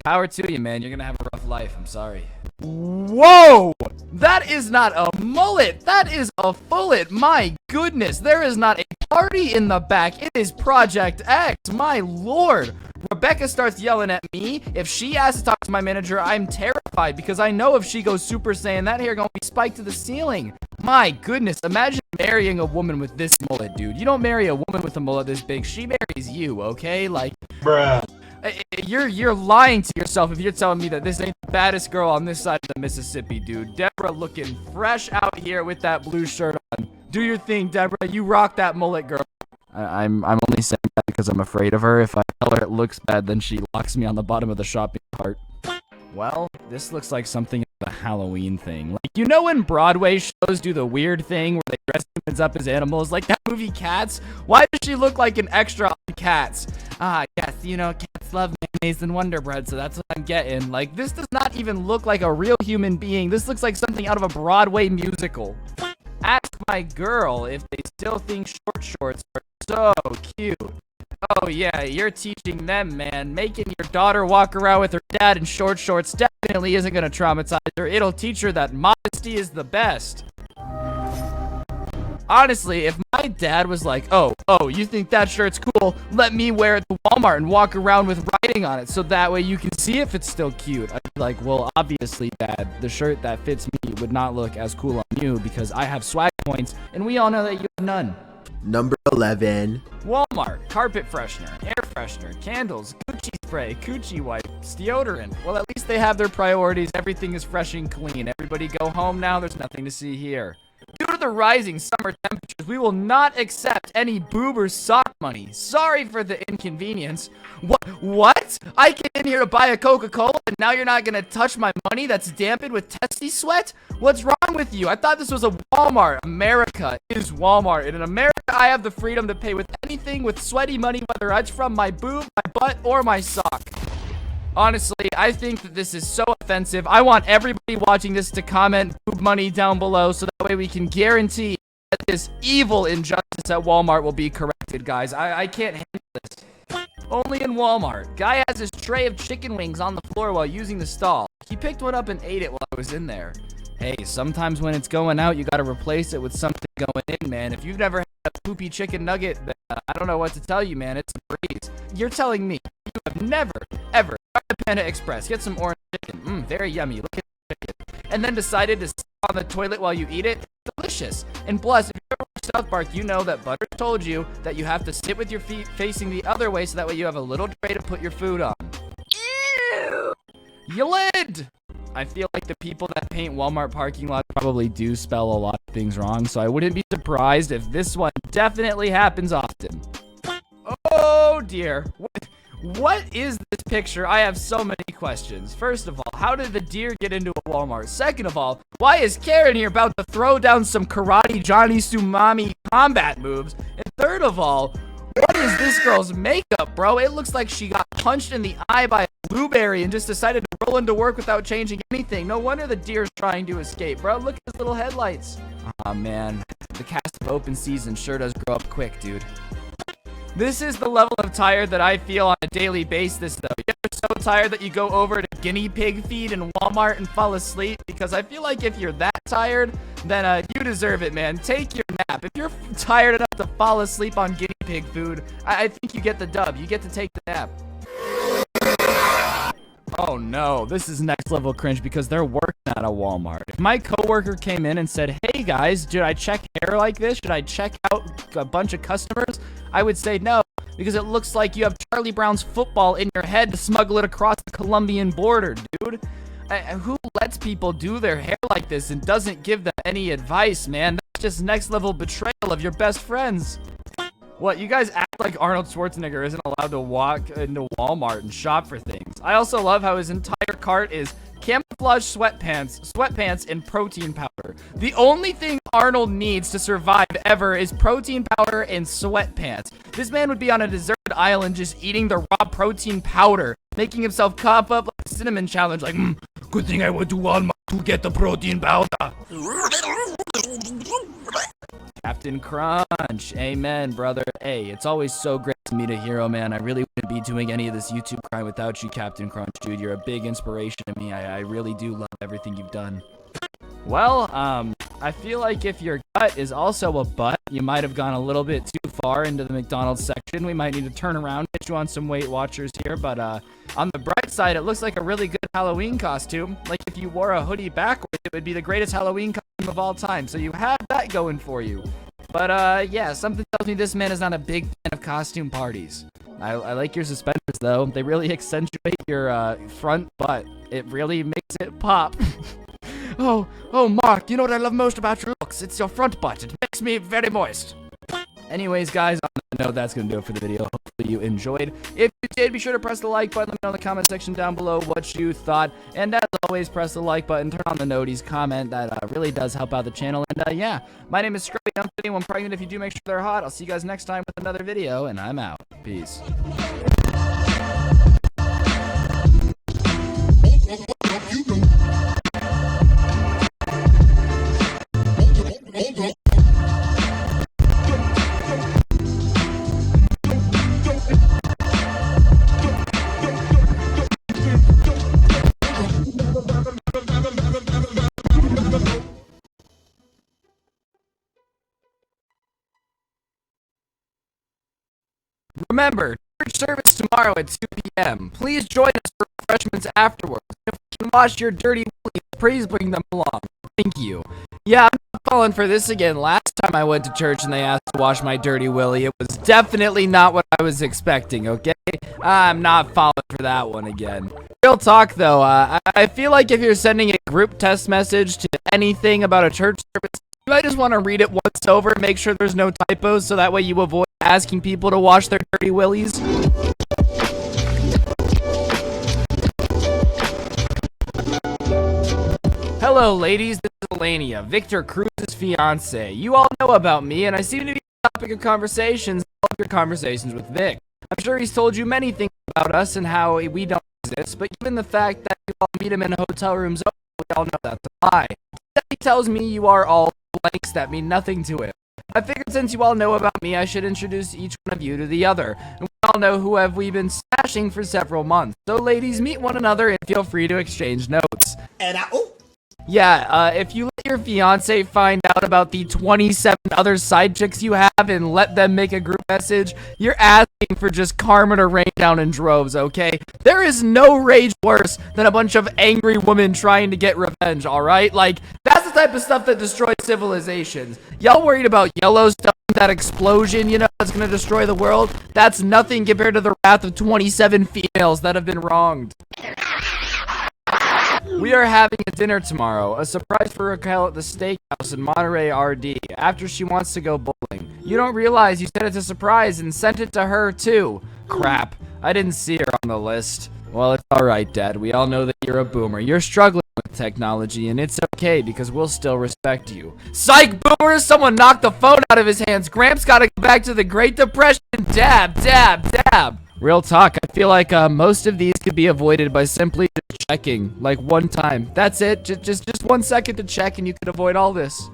A: power to you, man. You're gonna have a rough life. I'm sorry. Whoa! That is not a mullet. That is a fullet. My goodness, there is not a party in the back. It is Project X. My lord. Rebecca starts yelling at me. If she asks to talk to my manager, I'm terrified because I know if she goes Super Saiyan, that hair gonna be spiked to the ceiling. My goodness, imagine marrying a woman with this mullet, dude. You don't marry a woman with a mullet this big. She marries you, okay? Like, bruh. You're lying to yourself if you're telling me that this ain't the baddest girl on this side of the Mississippi, dude. Deborah looking fresh out here with that blue shirt on. Do your thing, Deborah. You rock that mullet, girl. I'm only saying that because I'm afraid of her. If I tell her it looks bad, then she locks me on the bottom of the shopping cart. Well, this looks like something of a Halloween thing. Like, you know when Broadway shows do the weird thing where they dress humans up as animals? Like that movie Cats? Why does she look like an extra on Cats? Ah, yes, you know, cats love mayonnaise and Wonder Bread, so that's what I'm getting. Like, this does not even look like a real human being. This looks like something out of a Broadway musical. Ask my girl if they still think short shorts are so cute. Oh yeah, you're teaching them, man. Making your daughter walk around with her dad in short shorts definitely isn't gonna traumatize her. It'll teach her that modesty is the best. Honestly, if my dad was like, oh, you think that shirt's cool? Let me wear it to Walmart and walk around with writing on it so that way you can see if it's still cute. I'd be like, well, obviously, Dad, the shirt that fits me would not look as cool on you because I have swag points and we all know that you have none.
R: Number 11.
A: Walmart, carpet freshener, air freshener, candles, Gucci spray, coochie wipes, deodorant. Well, at least they have their priorities. Everything is fresh and clean. Everybody go home now. There's nothing to see here. Due to the rising summer temperatures, we will not accept any boob or sock money. Sorry for the inconvenience. What? I came in here to buy a Coca-Cola and now you're not gonna touch my money that's dampened with testy sweat? What's wrong with you? I thought this was a Walmart. America is Walmart. And in America, I have the freedom to pay with anything with sweaty money, whether it's from my boob, my butt, or my sock. Honestly, I think that this is so offensive. I want everybody watching this to comment boob money down below so that way we can guarantee that this evil injustice at Walmart will be corrected, guys. I can't handle this. Only in Walmart. Guy has his tray of chicken wings on the floor while using the stall. He picked one up and ate it while I was in there. Hey, sometimes when it's going out, you gotta replace it with something going in, man. If you've never had a poopy chicken nugget, then I don't know what to tell you, man. It's a breeze. You're telling me you have never, ever tried the Panda Express, get some orange chicken, very yummy, look at the chicken, and then decided to sit on the toilet while you eat it? Delicious. And plus, if you ever watched South Park, you know that Butter told you that you have to sit with your feet facing the other way so that way you have a little tray to put your food on. Ew! You lid! I feel like the people that paint Walmart parking lots probably do spell a lot of things wrong, so I wouldn't be surprised if this one definitely happens often. Oh dear. What is this picture? I have so many questions. First of all, how did the deer get into a Walmart? Second of all, why is Karen here about to throw down some karate Johnny Sumami combat moves? And third of all, what is this girl's makeup, bro? It looks like she got punched in the eye by a blueberry and just decided to roll into work without changing anything. No wonder the deer's trying to escape, bro. Look at his little headlights. Aw, man. The cast of Open Season sure does grow up quick, dude. This is the level of tired that I feel on a daily basis, though. You're so tired that you go over to guinea pig feed in Walmart and fall asleep? Because I feel like if you're that tired, then you deserve it, man. Take your nap. If you're tired enough to fall asleep on guinea pig food, I think you get the dub. You get to take the nap. Oh no, this is next level cringe because they're working at a Walmart. If my coworker came in and said, hey guys, should I check hair like this? Should I check out a bunch of customers? I would say no, because it looks like you have Charlie Brown's football in your head to smuggle it across the Colombian border, dude. Who lets people do their hair like this and doesn't give them any advice, man? That's just next level betrayal of your best friends. What, you guys act like Arnold Schwarzenegger isn't allowed to walk into Walmart and shop for things. I also love how his entire cart is camouflage sweatpants, and protein powder. The only thing Arnold needs to survive ever is protein powder and sweatpants. This man would be on a deserted island just eating the raw protein powder, making himself cough up like a cinnamon challenge, like, good thing I went to Walmart to get the protein powder. Captain Crunch, amen, brother. Hey, it's always so great to meet a hero, man. I really wouldn't be doing any of this YouTube crime without you, Captain Crunch, dude. You're a big inspiration to me. I really do love everything you've done. Well, I feel like if your gut is also a butt, you might have gone a little bit too far into the McDonald's section. We might need to turn around, get you on some Weight Watchers here, but on the bright side, it looks like a really good Halloween costume. Like if you wore a hoodie backwards, it would be the greatest Halloween costume of all time. So you have that going for you. But yeah, something tells me this man is not a big fan of costume parties. I like your suspenders though. They really accentuate your front butt. It really makes it pop. Oh, Mark, you know what I love most about your looks? It's your front butt. It makes me very moist. Anyways, guys, on that note, that's going to do it for the video. Hopefully you enjoyed. If you did, be sure to press the like button. Let me know in the comment section down below what you thought. And as always, press the like button. Turn on the noties. Comment. That really does help out the channel. And yeah, my name is Scrubby. I'm 31 pregnant. If you do, make sure they're hot. I'll see you guys next time with another video. And I'm out. Peace. Remember, church service tomorrow at 2 p.m. Please join us for refreshments afterwards. If you can wash your dirty willies, please bring them along. Thank you. Yeah, I'm not falling for this again. Last time I went to church and they asked to wash my dirty willy, it was definitely not what I was expecting, okay? I'm not falling for that one again. Real talk, though, I feel like if you're sending a group text message to anything about a church service, you might just want to read it once over, make sure there's no typos, so that way you avoid asking people to wash their dirty willies. Hello, ladies. This is Elania, Victor Cruz's fiance. You all know about me, and I seem to be the topic of conversations. All of your conversations with Vic. I'm sure he's told you many things about us and how we don't exist, but given the fact that you all meet him in hotel rooms, we all know that's a lie. He tells me you are all blanks that mean nothing to him. I figured since you all know about me, I should introduce each one of you to the other. And we all know who have we been smashing for several months. So ladies, meet one another and feel free to exchange notes. And yeah, if you let your fiance find out about the 27 other side chicks you have and let them make a group message, you're asking for just karma to rain down in droves, okay? There is no rage worse than a bunch of angry women trying to get revenge, alright? Like, that's the type of stuff that destroys civilizations. Y'all worried about Yellowstone, that explosion, you know, that's gonna destroy the world? That's nothing compared to the wrath of 27 females that have been wronged. We are having a dinner tomorrow, a surprise for Raquel at the steakhouse in Monterey RD, after she wants to go bowling. You don't realize you said it's a surprise and sent it to her too. Crap, I didn't see her on the list. Well, it's alright, Dad. We all know that you're a boomer. You're struggling with technology, and it's okay because we'll still respect you. Psych, boomers! Someone knocked the phone out of his hands. Gramps gotta go back to the Great Depression. Dab, dab, dab. Real talk, I feel like most of these could be avoided by simply just checking, like one time. That's it, just 1 second to check and you could avoid all this.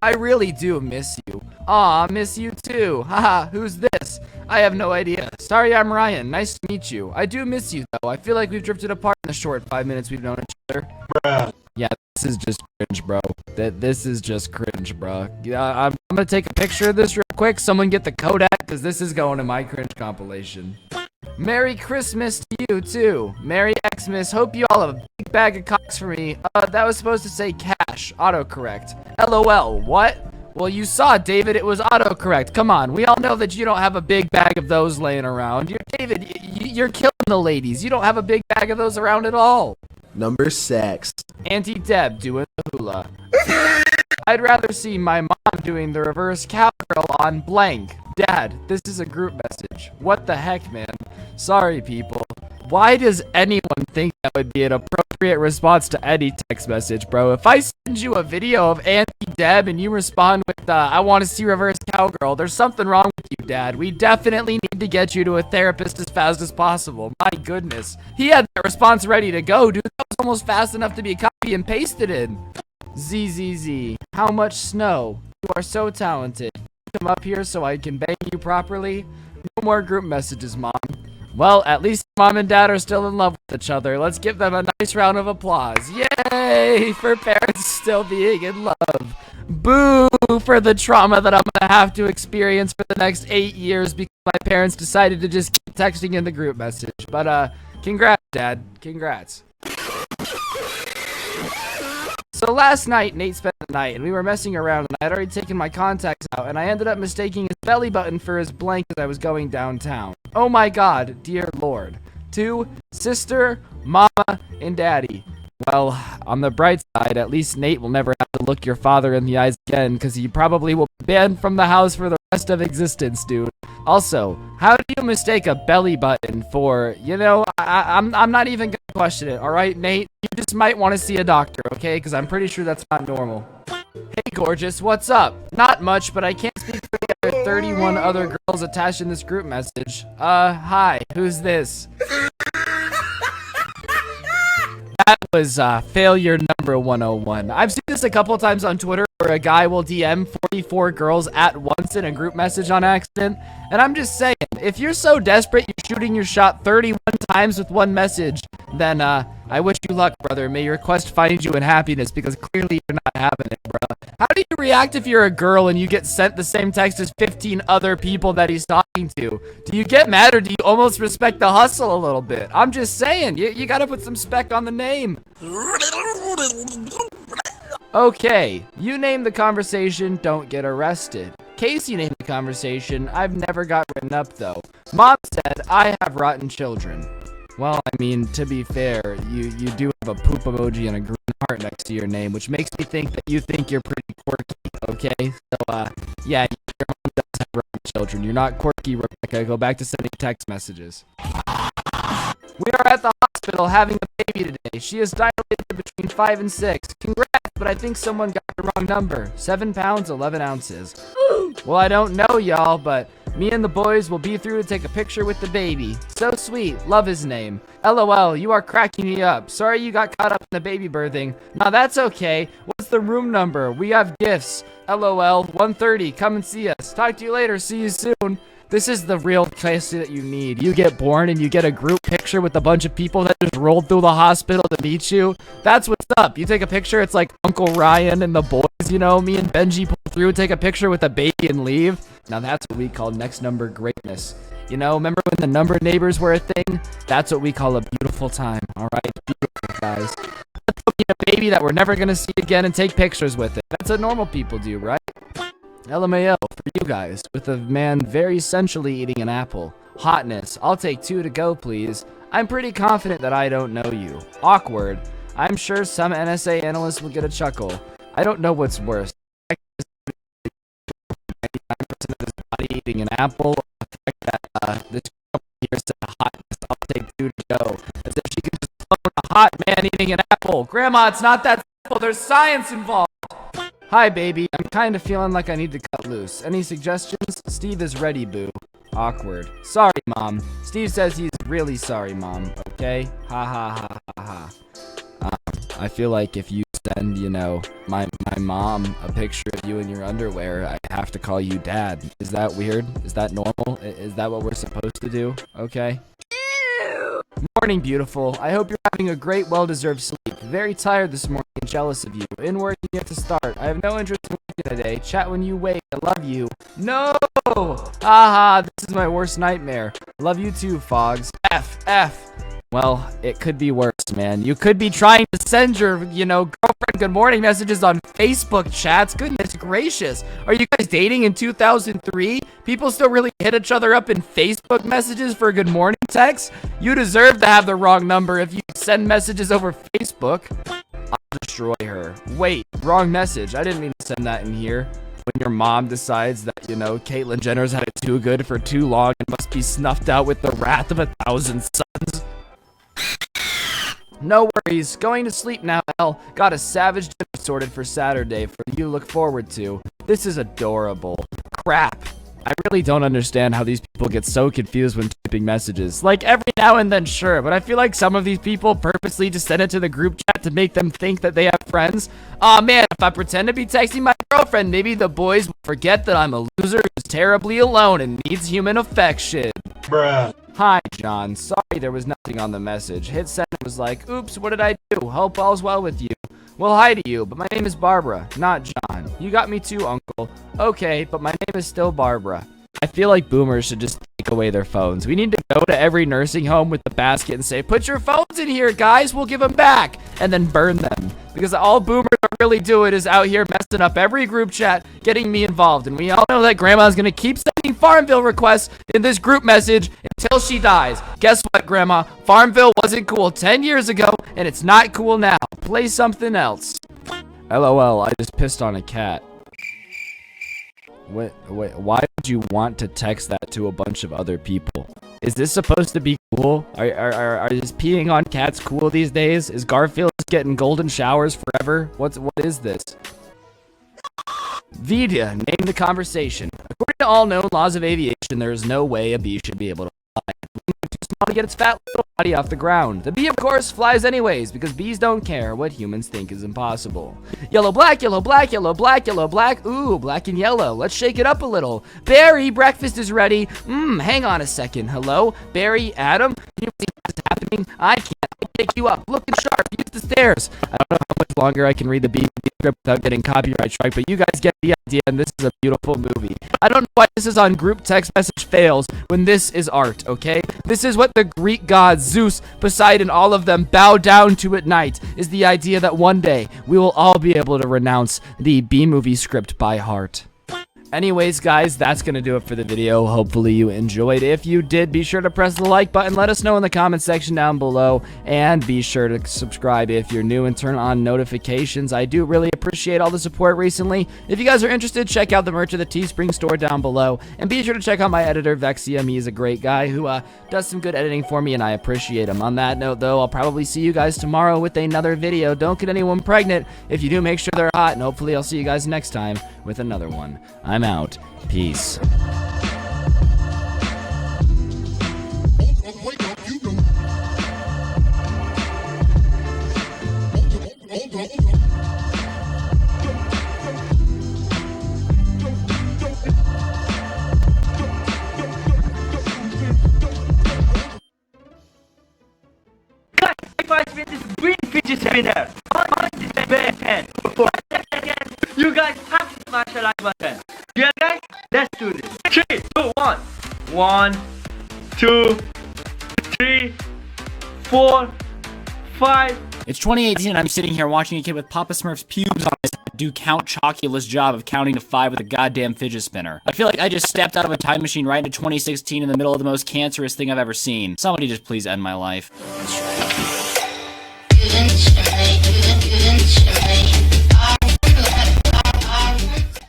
A: I really do miss you. Aw, miss you too. Haha, who's this? I have no idea. Sorry, I'm Ryan. Nice to meet you. I do miss you though. I feel like we've drifted apart in the short 5 minutes we've known each other. Bruh. Yeah, this is just cringe, bro. This is just cringe, bro. Yeah, I'm gonna take a picture of this real quick. Someone get the Kodak, because this is going to my cringe compilation. Merry Christmas to you, too. Merry Xmas. Hope you all have a big bag of cocks for me. That was supposed to say cash. Autocorrect. LOL. What? Well, you saw, David. It was autocorrect. Come on. We all know that you don't have a big bag of those laying around. David, you're killing the ladies. You don't have a big bag of those around at all.
R: Number 6.
A: Auntie Deb doing the hula. I'd rather see my mom doing the reverse cowgirl on blank. Dad, this is a group message. What the heck, man? Sorry, people. Why does anyone think that would be an appropriate response to any text message, bro? If I send you a video of Auntie Deb and you respond with, I want to see reverse cowgirl, there's something wrong with you, Dad. We definitely need to get you to a therapist as fast as possible. My goodness. He had that response ready to go, dude. That was almost fast enough to be copy and pasted in. ZZZ. How much snow? You are so talented. Come up here so I can bang you properly. No more group messages, Mom. Well, at least Mom and Dad are still in love with each other. Let's give them a nice round of applause. Yay! For parents still being in love. Boo for the trauma that I'm gonna have to experience for the next 8 years because my parents decided to just keep texting in the group message. But, congrats, Dad. Congrats. So last night, Nate spent the night, and we were messing around, and I had already taken my contacts out, and I ended up mistaking his belly button for his blank as I was going downtown. Oh my god, dear lord. To sister, mama, and daddy. Well, on the bright side, at least Nate will never have to look your father in the eyes again, because he probably will be banned from the house for the rest of existence, dude. Also, how do you mistake a belly button for, you know, I'm not even gonna question it, alright, Nate? You just might want to see a doctor, okay? Because I'm pretty sure that's not normal. Hey, gorgeous, what's up? Not much, but I can't speak for the other 31 other girls attached in this group message. Hi, who's this? That was failure number 101. I've seen this a couple times on Twitter where a guy will DM 44 girls at once in a group message on accident. And I'm just saying, if you're so desperate you're shooting your shot 31 times with one message, then I wish you luck, brother. May your quest find you in happiness, because clearly you're not having it, bro. How do you react if you're a girl and you get sent the same text as 15 other people that he's talking to? Do you get mad, or do you almost respect the hustle a little bit? I'm just saying, you gotta put some spec on the name. Okay, you name the conversation, don't get arrested. Casey named the conversation, I've never got written up though. Mom said, I have rotten children. Well, I mean, to be fair, you do have a poop emoji and a green heart next to your name, which makes me think that you think you're pretty quirky, okay? So, yeah, your mom does have rotten children. You're not quirky, Rebecca. Go back to sending text messages. We are at the hospital having a baby today. She is dilated between 5 and 6. Congrats, but I think someone got the wrong number. 7 pounds, 11 ounces. Well, I don't know, y'all, but me and the boys will be through to take a picture with the baby. So sweet. Love his name. LOL, you are cracking me up. Sorry you got caught up in the baby birthing. Nah, that's okay. What's the room number? We have gifts. LOL, 130. Come and see us. Talk to you later. See you soon. This is the real case that you need. You get born and you get a group picture with a bunch of people that just rolled through the hospital to meet you. That's what's up. You take a picture, it's like Uncle Ryan and the boys, you know, me and Benji pull through, take a picture with a baby and leave. Now that's what we call next number greatness. You know, remember when the number neighbors were a thing? That's what we call a beautiful time, alright? Beautiful, guys. Let's go meet a baby that we're never gonna see again and take pictures with it. That's what normal people do, right? LMAO for you guys, with a man very sensually eating an apple. Hotness, I'll take 2 to go, please. I'm pretty confident that I don't know you. Awkward, I'm sure some NSA analysts will get a chuckle. I don't know what's worse. 99% of his body eating an apple, or the fact that this girl here said hotness, I'll take 2 to go. As if she could just clone a hot man eating an apple. Grandma, it's not that simple, there's science involved. Hi, baby. I'm kind of feeling like I need to cut loose. Any suggestions? Steve is ready, boo. Awkward. Sorry, Mom. Steve says he's really sorry, Mom. Okay? Ha ha ha ha ha. I feel like if you send, you know, my mom a picture of you in your underwear, I have to call you Dad. Is that weird? Is that normal? Is that what we're supposed to do? Okay? Morning, beautiful. I hope you're having a great, well-deserved sleep. Very tired this morning and jealous of you. In work, you have to start. I have no interest in working today. Chat when you wake. I love you. No! Haha, this is my worst nightmare. I love you too, Fogs. F. Well, it could be worse, man. You could be trying to send your, you know, girlfriend good morning messages on Facebook chats. Goodness gracious. Are you guys dating in 2003? People still really hit each other up in Facebook messages for good morning texts? You deserve to have the wrong number if you send messages over Facebook. I'll destroy her. Wait, wrong message. I didn't mean to send that in here. When your mom decides that You know, Caitlyn Jenner's had it too good for too long and must be snuffed out with the wrath of 1,000 suns. No worries, going to sleep now, Elle. Got a savage dinner sorted for Saturday for you to look forward to. This is adorable. Crap. I really don't understand how these people get so confused when typing messages. Like, every now and then, sure, but I feel like some of these people purposely just send it to the group chat to make them think that they have friends. Aw, man, if I pretend to be texting my girlfriend, maybe the boys will forget that I'm a loser who's terribly alone and needs human affection. Bruh. Hi, John. Sorry there was nothing on the message. Hit send and was like, oops, what did I do? Hope all's well with you. Well, hi to you, but my name is Barbara, not John. You got me too, Uncle. Okay, but my name is still Barbara. I feel like boomers should just take away their phones. We need to go to every nursing home with the basket and say, put your phones in here, guys, we'll give them back, and then burn them. Because all boomers are really doing is out here messing up every group chat, getting me involved. And we all know that Grandma's gonna keep sending Farmville requests in this group message until she dies. Guess what, Grandma? Farmville wasn't cool 10 years ago, and it's not cool now. Play something else. LOL, I just pissed on a cat. Wait, why would you want to text that to a bunch of other people? Is this supposed to be cool? Are is peeing on cats cool these days? Is Garfield getting golden showers forever? What is this? Vidya, name the conversation. According to all known laws of aviation, there is no way a bee should be able to fly. Too small to get its fat little body off the ground. The bee, of course, flies anyways, because bees don't care what humans think is impossible. Yellow, black, yellow, black, yellow, black, yellow, black. Ooh, black and yellow. Let's shake it up a little. Barry, breakfast is ready. Hang on a second. Hello? Barry, Adam? You see what's happening? I can't. I'll pick you up. Looking sharp. Use the stairs. I don't know how much longer I can read the bee script without getting copyright strike, but you guys get the idea, and this is a beautiful movie. I don't know why this is on group text message fails when this is art, okay? This is what the Greek gods, Zeus, Poseidon, all of them bow down to at night, is the idea that one day we will all be able to renounce the B-movie script by heart. Anyways, guys, that's gonna do it for the video. Hopefully you enjoyed. If you did, be sure to press the like button. Let us know in the comment section down below. And be sure to subscribe if you're new and turn on notifications. I do really appreciate all the support recently. If you guys are interested, check out the merch of the Teespring store down below. And be sure to check out my editor, Vexium. He's a great guy who does some good editing for me, and I appreciate him. On that note, though, I'll probably see you guys tomorrow with another video. Don't get anyone pregnant. If you do, make sure they're hot. And hopefully I'll see you guys next time with another one. I'm out. Peace.
S: This green fidget spinner. This is bad pen. You guys have to smash the like button. Yeah, guys, let's do this. 3, 2, 1. 1, 2, 3, 4, 5.
Q: It's 2018 and I'm sitting here watching a kid with Papa Smurf's pubes on his head do Count Chocula's job of counting to 5 with a goddamn fidget spinner. I feel like I just stepped out of a time machine right into 2016 in the middle of the most cancerous thing I've ever seen. Somebody just please end my life.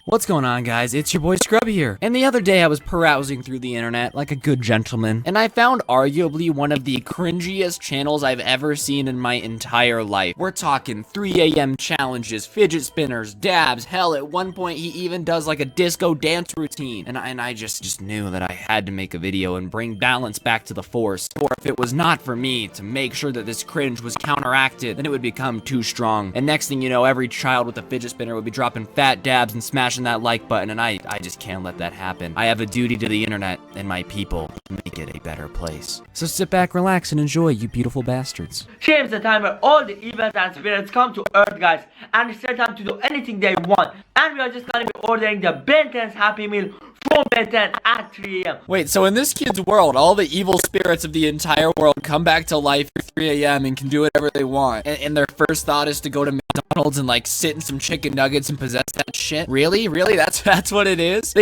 Q: What's going on, guys? It's your boy Scrubby here. And the other day I was perusing through the internet like a good gentleman, and I found arguably one of the cringiest channels I've ever seen in my entire life. We're talking 3 a.m. challenges, fidget spinners, dabs, hell, at one point he even does like a disco dance routine. And I just knew that I had to make a video and bring balance back to the force. Or if it was not for me to make sure that this cringe was counteracted, then it would become too strong. And next thing you know, every child with a fidget spinner would be dropping fat dabs and smashing that like button, and I just can't let that happen. I have a duty to the internet and my people to make it a better place. So sit back, relax, and enjoy, you beautiful bastards.
S: Shame's the time where all the evils and spirits come to Earth, guys, and it's their time to do anything they want. And we are just gonna be ordering the Ben 10's Happy Meal from Ben 10 at 3 a.m.
Q: Wait, so in this kid's world, all the evil spirits of the entire world come back to life at 3 a.m. and can do whatever they want, and their first thought is to go to McDonald's and like sit in some chicken nuggets and possess that shit? Really? That's what it is?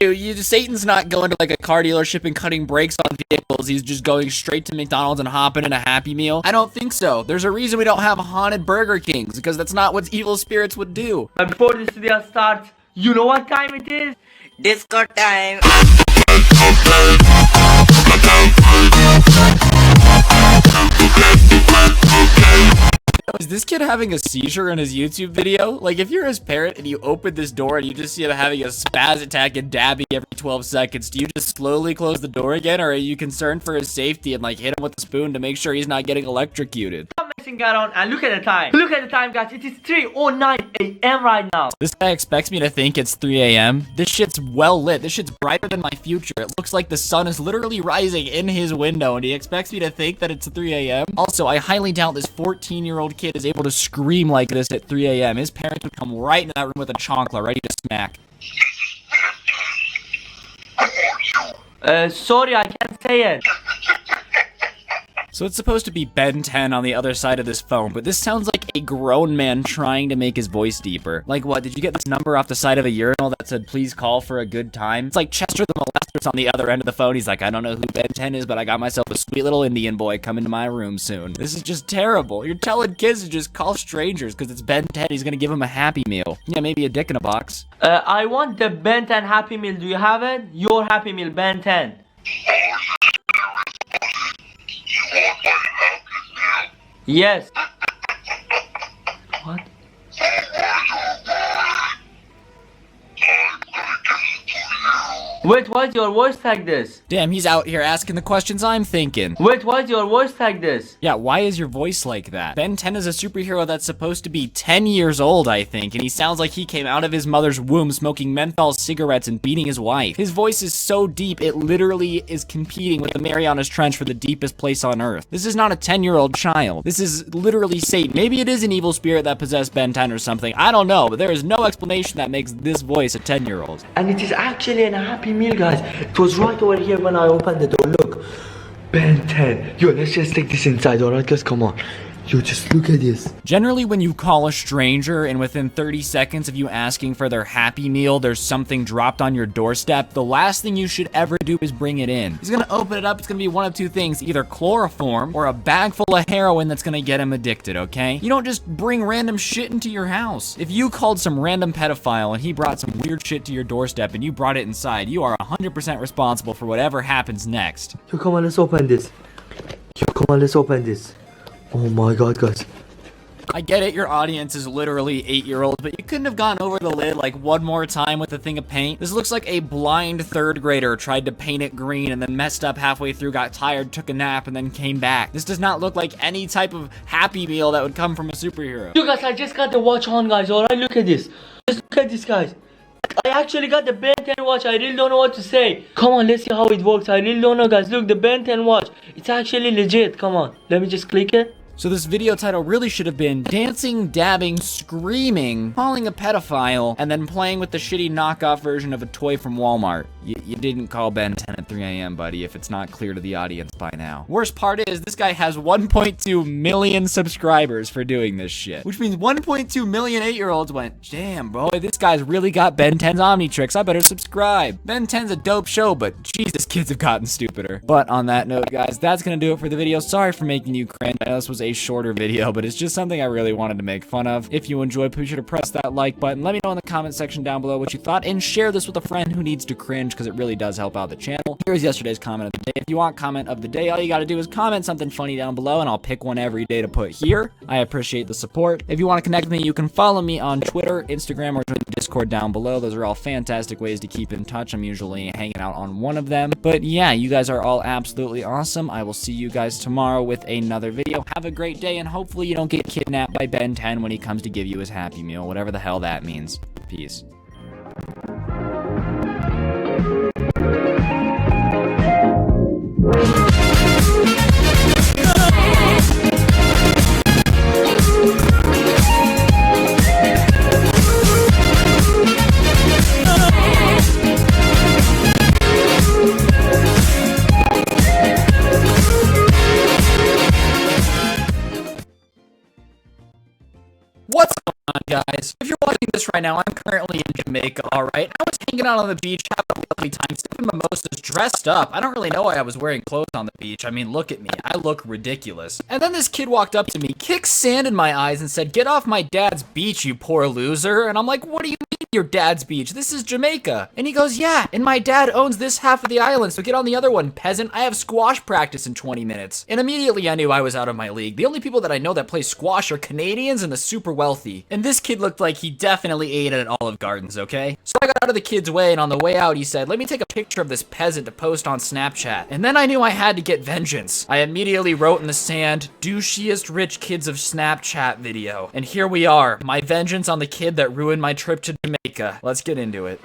Q: Satan's not going to like a car dealership and cutting brakes on vehicles. He's just going straight to McDonald's and hopping in a Happy Meal? I don't think so. There's a reason we don't have haunted Burger Kings, because that's not what evil spirits would do.
S: But before this video starts, you know what time it is? Disco time.
A: Is this kid having a seizure in his YouTube video? Like, if you're his parent and you open this door and you just see him having a spaz attack and dabbing every 12 seconds, do you just slowly close the door again, or are you concerned for his safety and, like, hit him with a spoon to make sure he's not getting electrocuted?
S: Stop messing around and look at the time. Look at the time, guys. It is 3:09 a.m. right now.
A: This guy expects me to think it's 3 a.m. This shit's well lit. This shit's brighter than my future. It looks like the sun is literally rising in his window, and he expects me to think that it's 3 a.m. Also, I highly doubt this 14-year-old kid is able to scream like this at 3 a.m. His parents would come right in that room with a chancla ready to smack.
S: Sorry, I can't say it.
A: So it's supposed to be Ben 10 on the other side of this phone, but this sounds like a grown man trying to make his voice deeper. Like what, did you get this number off the side of a urinal that said please call for a good time? It's like Chester the Molester's on the other end of the phone. He's like, I don't know who Ben 10 is, but I got myself a sweet little Indian boy coming to my room soon. This is just terrible. You're telling kids to just call strangers because it's Ben 10. He's gonna give them a Happy Meal. Yeah, maybe a dick in a box.
S: I want the Ben 10 Happy Meal. Do you have it? Your Happy Meal, Ben 10. Yes. What? Wait, why is your voice like this?
A: Damn, he's out here asking the questions I'm thinking.
S: Wait, why is your voice like this?
A: Yeah, why is your voice like that? Ben 10 is a superhero that's supposed to be 10 years old, I think, and he sounds like he came out of his mother's womb smoking menthol cigarettes and beating his wife. His voice is so deep, it literally is competing with the Marianas Trench for the deepest place on Earth. This is not a 10-year-old child. This is literally Satan. Maybe it is an evil spirit that possessed Ben 10 or something. I don't know, but there is no explanation that makes this voice a 10-year-old.
S: And it is actually a Happy Meal, guys. It was right over here when I opened the door. Look, Ben 10. Yo, let's just take this inside, alright guys? Come on. Yo, just look at this.
A: Generally, when you call a stranger and within 30 seconds of you asking for their Happy Meal, there's something dropped on your doorstep, the last thing you should ever do is bring it in. He's gonna open it up, it's gonna be one of two things, either chloroform or a bag full of heroin that's gonna get him addicted, okay? You don't just bring random shit into your house. If you called some random pedophile and he brought some weird shit to your doorstep and you brought it inside, you are 100% responsible for whatever happens next.
S: Yo, come on, let's open this. Yo, come on, let's open this. Oh my god, guys.
A: I get it, your audience is literally 8-year-olds, but you couldn't have gone over the lid like one more time with a thing of paint. This looks like a blind 3rd grader tried to paint it green and then messed up halfway through, got tired, took a nap, and then came back. This does not look like any type of Happy Meal that would come from a superhero.
S: You guys, I just got the watch on, guys. Alright, look at this. Just look at this, guys. I actually got the Ben 10 watch. I really don't know what to say. Come on, let's see how it works. I really don't know, guys. Look, the Ben 10 watch. It's actually legit. Come on. Let me just click it.
A: So this video title really should have been dancing, dabbing, screaming, calling a pedophile, and then playing with the shitty knockoff version of a toy from Walmart. You didn't call Ben 10 at 3 a.m., buddy, if it's not clear to the audience by now. Worst part is, this guy has 1.2 million subscribers for doing this shit. Which means 1.2 million 8-year-olds went, damn, boy, this guy's really got Ben 10's Omnitrix. I better subscribe. Ben 10's a dope show, but Jesus, kids have gotten stupider. But on that note, guys, that's gonna do it for the video. Sorry for making you cringe. I know this was a shorter video, but it's just something I really wanted to make fun of. If you enjoyed, be sure to press that like button. Let me know in the comment section down below what you thought, and share this with a friend who needs to cringe, because it really does help out the channel. Here's yesterday's comment of the day. If you want comment of the day, all you gotta do is comment something funny down below, and I'll pick one every day to put here. I appreciate the support. If you want to connect with me, you can follow me on Twitter, Instagram, or join the Discord down below. Those are all fantastic ways to keep in touch. I'm usually hanging out on one of them. But yeah, you guys are all absolutely awesome. I will see you guys tomorrow with another video. Have a great day, and hopefully you don't get kidnapped by Ben 10 when he comes to give you his Happy Meal, whatever the hell that means. Peace. What's going on, guys? If you're watching this right now, I'm currently in Jamaica, alright? I was hanging out on the beach, having a
Q: lovely time sipping mimosas, dressed up. I don't really know why I was wearing clothes on the beach. I mean, look at me. I look ridiculous. And then this kid walked up to me, kicked sand in my eyes, and said, "Get off my dad's beach, you poor loser." And I'm like, "What do you mean your dad's beach? This is Jamaica." And he goes, "Yeah, and my dad owns this half of the island, so get on the other one, peasant. I have squash practice in 20 minutes. And immediately I knew I was out of my league. The only people that I know that play squash are Canadians and the super wealthy. And this kid looked like he definitely ate at Olive Gardens, okay? So I got out of the kid's way, and on the way out, he said, "Let me take a picture of this peasant to post on Snapchat." And then I knew I had to get vengeance. I immediately wrote in the sand, "Douchiest rich kids of Snapchat video." And here we are, my vengeance on the kid that ruined my trip to Jamaica. Let's get into it.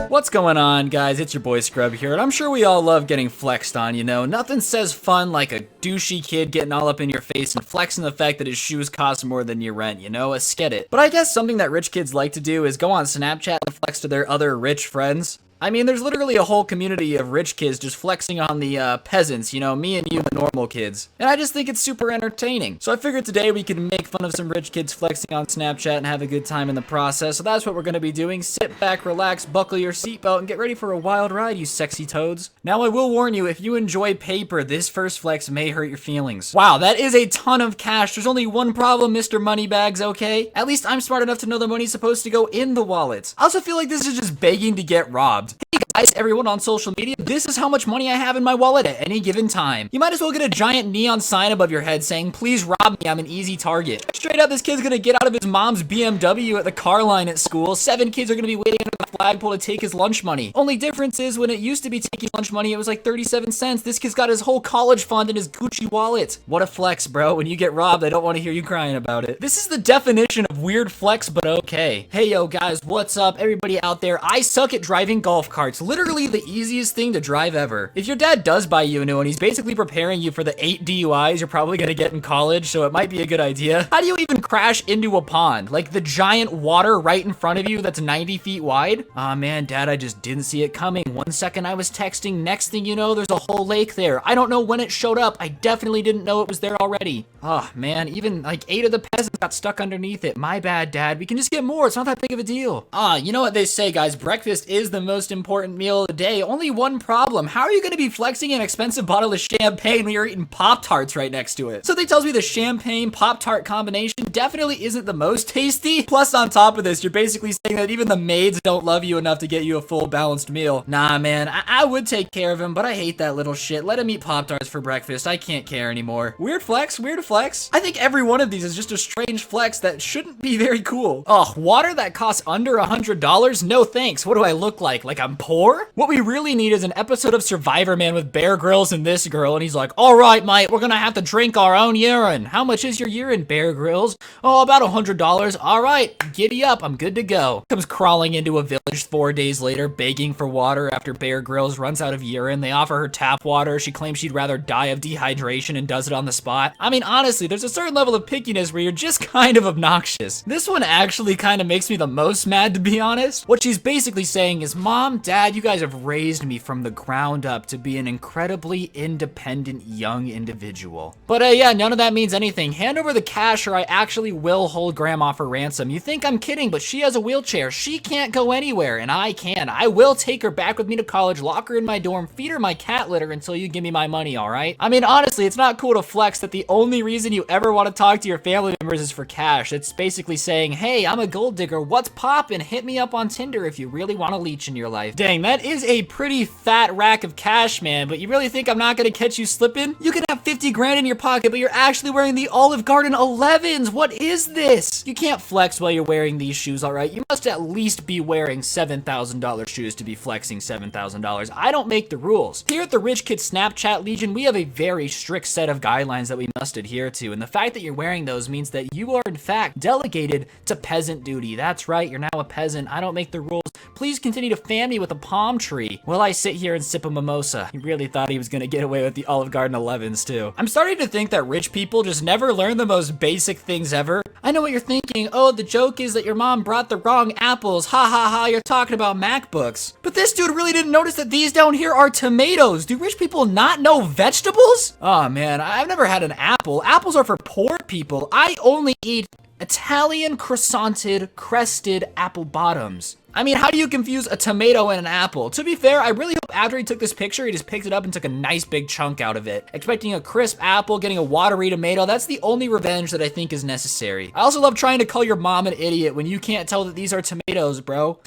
Q: What's going on, guys? It's your boy Scrub here, and I'm sure we all love getting flexed on, you know? Nothing says fun like a douchey kid getting all up in your face and flexing the fact that his shoes cost more than your rent, you know? Get it. But I guess something that rich kids like to do is go on Snapchat and flex to their other rich friends. I mean, there's literally a whole community of rich kids just flexing on the peasants, you know, me and you, the normal kids. And I just think it's super entertaining. So I figured today we could make fun of some rich kids flexing on Snapchat and have a good time in the process. So that's what we're going to be doing. Sit back, relax, buckle your seatbelt, and get ready for a wild ride, you sexy toads. Now, I will warn you, if you enjoy paper, this first flex may hurt your feelings. Wow, that is a ton of cash. There's only one problem, Mr. Moneybags, okay? At least I'm smart enough to know the money's supposed to go in the wallet. I also feel like this is just begging to get robbed. Hey guys, everyone on social media, this is how much money I have in my wallet at any given time. You might as well get a giant neon sign above your head saying, "Please rob me, I'm an easy target." Straight up, this kid's gonna get out of his mom's BMW at the car line at school. 7 kids are gonna be waiting under the flagpole to take his lunch money. Only difference is when it used to be taking lunch money, it was like 37 cents. This kid's got his whole college fund in his Gucci wallet. What a flex, bro. When you get robbed, I don't want to hear you crying about it. This is the definition of weird flex, but okay. Hey, yo, guys, what's up? Everybody out there, I suck at driving golf carts. Literally the easiest thing to drive ever. If your dad does buy you a new one, he's basically preparing you for the 8 DUIs you're probably gonna get in college, so it might be a good idea. How do you even crash into a pond? Like the giant water right in front of you that's 90 feet wide? Aw, man, Dad, I just didn't see it coming. One second I was texting, next thing you know, there's a whole lake there. I don't know when it showed up. I definitely didn't know it was there already. Oh, man, even like 8 of the peasants got stuck underneath it. My bad, Dad. We can just get more. It's not that big of a deal. You know what they say, guys. Breakfast is the most important meal of the day. Only one problem. How are you going to be flexing an expensive bottle of champagne when you're eating Pop-Tarts right next to it? Something tells me the champagne Pop-Tart combination definitely isn't the most tasty. Plus, on top of this, you're basically saying that even the maids don't love you enough to get you a full balanced meal. Nah, man, I would take care of him, but I hate that little shit. Let him eat Pop-Tarts for breakfast. I can't care anymore. Weird flex, weird flex. I think every one of these is just a strange flex that shouldn't be very cool. Oh, water that costs under $100? No thanks. What do I look like? Like I'm poor? What we really need is an episode of Survivor Man with Bear Grylls and this girl, and he's like, "All right, mate, we're gonna have to drink our own urine. How much is your urine, Bear Grylls?" "Oh, about $100. All right, giddy up, I'm good to go." Comes crawling into a village 4 days later, begging for water after Bear Grylls runs out of urine. They offer her tap water. She claims she'd rather die of dehydration and does it on the spot. I mean, honestly, there's a certain level of pickiness where you're just kind of obnoxious. This one actually kind of makes me the most mad, to be honest. What she's basically saying is, "Mom, Dad, you guys have raised me from the ground up to be an incredibly independent young individual. But yeah, none of that means anything. Hand over the cash or I actually will hold Grandma for ransom." You think I'm kidding, but she has a wheelchair. She can't go anywhere, and I can. I will take her back with me to college, lock her in my dorm, feed her my cat litter until you give me my money, all right? I mean, honestly, it's not cool to flex that the only reason you ever want to talk to your family members is for cash. It's basically saying, "Hey, I'm a gold digger. What's poppin'? Hit me up on Tinder if you really want a leech in your life." Dang, that is a pretty fat rack of cash, man, but you really think I'm not gonna catch you slipping? You can have 50 grand in your pocket, but you're actually wearing the Olive Garden 11s. What is this? You can't flex while you're wearing these shoes, all right? You must at least be wearing $7,000 shoes to be flexing $7,000. I don't make the rules. Here at the Rich Kid Snapchat Legion, we have a very strict set of guidelines that we must adhere to, and the fact that you're wearing those means that you are in fact delegated to peasant duty. That's right, you're now a peasant. I don't make the rules. Please continue to fan me with a palm tree while I sit here and sip a mimosa. He really thought he was gonna get away with the Olive Garden 11s too. I'm starting to think that rich people just never learn the most basic things ever. I know what you're thinking. Oh, the joke is that your mom brought the wrong apples. Ha ha ha, you're talking about MacBooks. But this dude really didn't notice that these down here are tomatoes. Do rich people not know vegetables? Oh man, I've never had an apple. Apples are for poor people. I only eat Italian croissanted, crested apple bottoms. I mean, how do you confuse a tomato and an apple? To be fair, I really hope after he took this picture, he just picked it up and took a nice big chunk out of it. Expecting a crisp apple, getting a watery tomato, that's the only revenge that I think is necessary. I also love trying to call your mom an idiot when you can't tell that these are tomatoes, bro.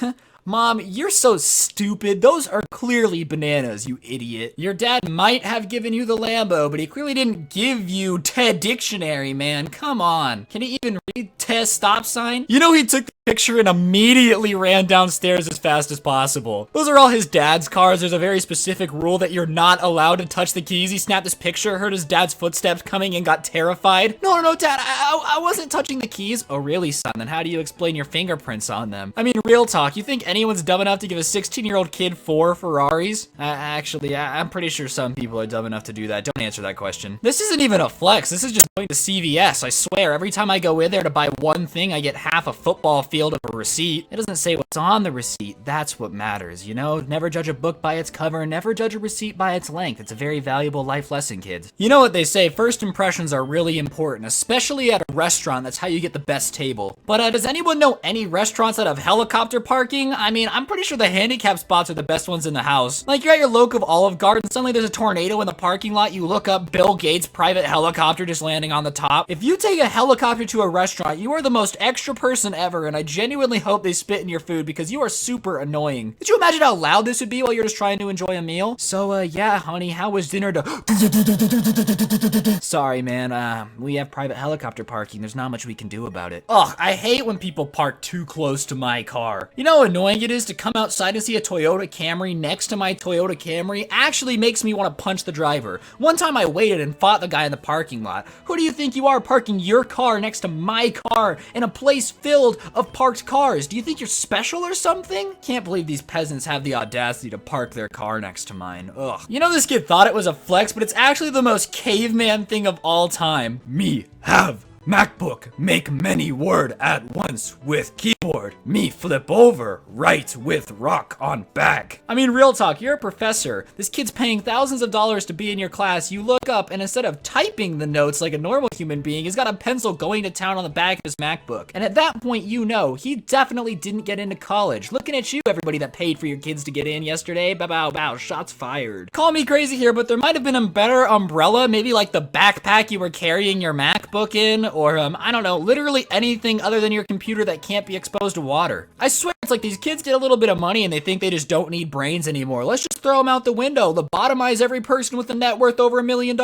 Q: Mom, you're so stupid. Those are clearly bananas, you idiot. Your dad might have given you the Lambo, but he clearly didn't give you TED Dictionary, man. Come on. Can he even read TED stop sign? You know he took the picture and immediately ran downstairs as fast as possible. Those are all his dad's cars. There's a very specific rule that you're not allowed to touch the keys. He snapped this picture, heard his dad's footsteps coming and got terrified. No, Dad, I wasn't touching the keys. Oh, really, son? Then how do you explain your fingerprints on them? I mean, real talk, you think anyone's dumb enough to give a 16-year-old kid 4 Ferraris? Actually, I'm pretty sure some people are dumb enough to do that. Don't answer that question. This isn't even a flex. This is just going to CVS. I swear, every time I go in there to buy one thing, I get half a football field of a receipt. It doesn't say what's on the receipt. That's what matters, you know? Never judge a book by its cover. Never judge a receipt by its length. It's a very valuable life lesson, kids. You know what they say, first impressions are really important, especially at a restaurant. That's how you get the best table. But does anyone know any restaurants that have helicopter parking? I mean, I'm pretty sure the handicap spots are the best ones in the house. Like, you're at your local Olive Garden, suddenly there's a tornado in the parking lot, you look up, Bill Gates' private helicopter just landing on the top. If you take a helicopter to a restaurant, you are the most extra person ever, and I genuinely hope they spit in your food because you are super annoying. Could you imagine how loud this would be while you're just trying to enjoy a meal? So, yeah, honey, how was dinner Sorry, man, we have private helicopter parking. There's not much we can do about it. Ugh, I hate when people park too close to my car. You know how annoying it is to come outside and see a Toyota Camry next to my Toyota Camry? Actually makes me want to punch the driver. One time I waited and fought the guy in the parking lot. Who do you think you are parking your car next to my car in a place filled of parked cars? Do you think you're special or something? Can't believe these peasants have the audacity to park their car next to mine. Ugh. You know this kid thought it was a flex, but it's actually the most caveman thing of all time. Me have MacBook, make many word at once with keyboard. Me flip over, write with rock on back. I mean, real talk, you're a professor. This kid's paying thousands of dollars to be in your class. You look up and instead of typing the notes like a normal human being, he's got a pencil going to town on the back of his MacBook. And at that point, you know, he definitely didn't get into college. Looking at you, everybody that paid for your kids to get in yesterday. Bow, bow, shots fired. Call me crazy here, but there might have been a better umbrella, maybe like the backpack you were carrying your MacBook in, or I don't know, literally anything other than your computer that can't be exposed to water. I swear it's like these kids get a little bit of money and they think they just don't need brains anymore. Let's just throw them out the window, lobotomize every person with a net worth over $1 million.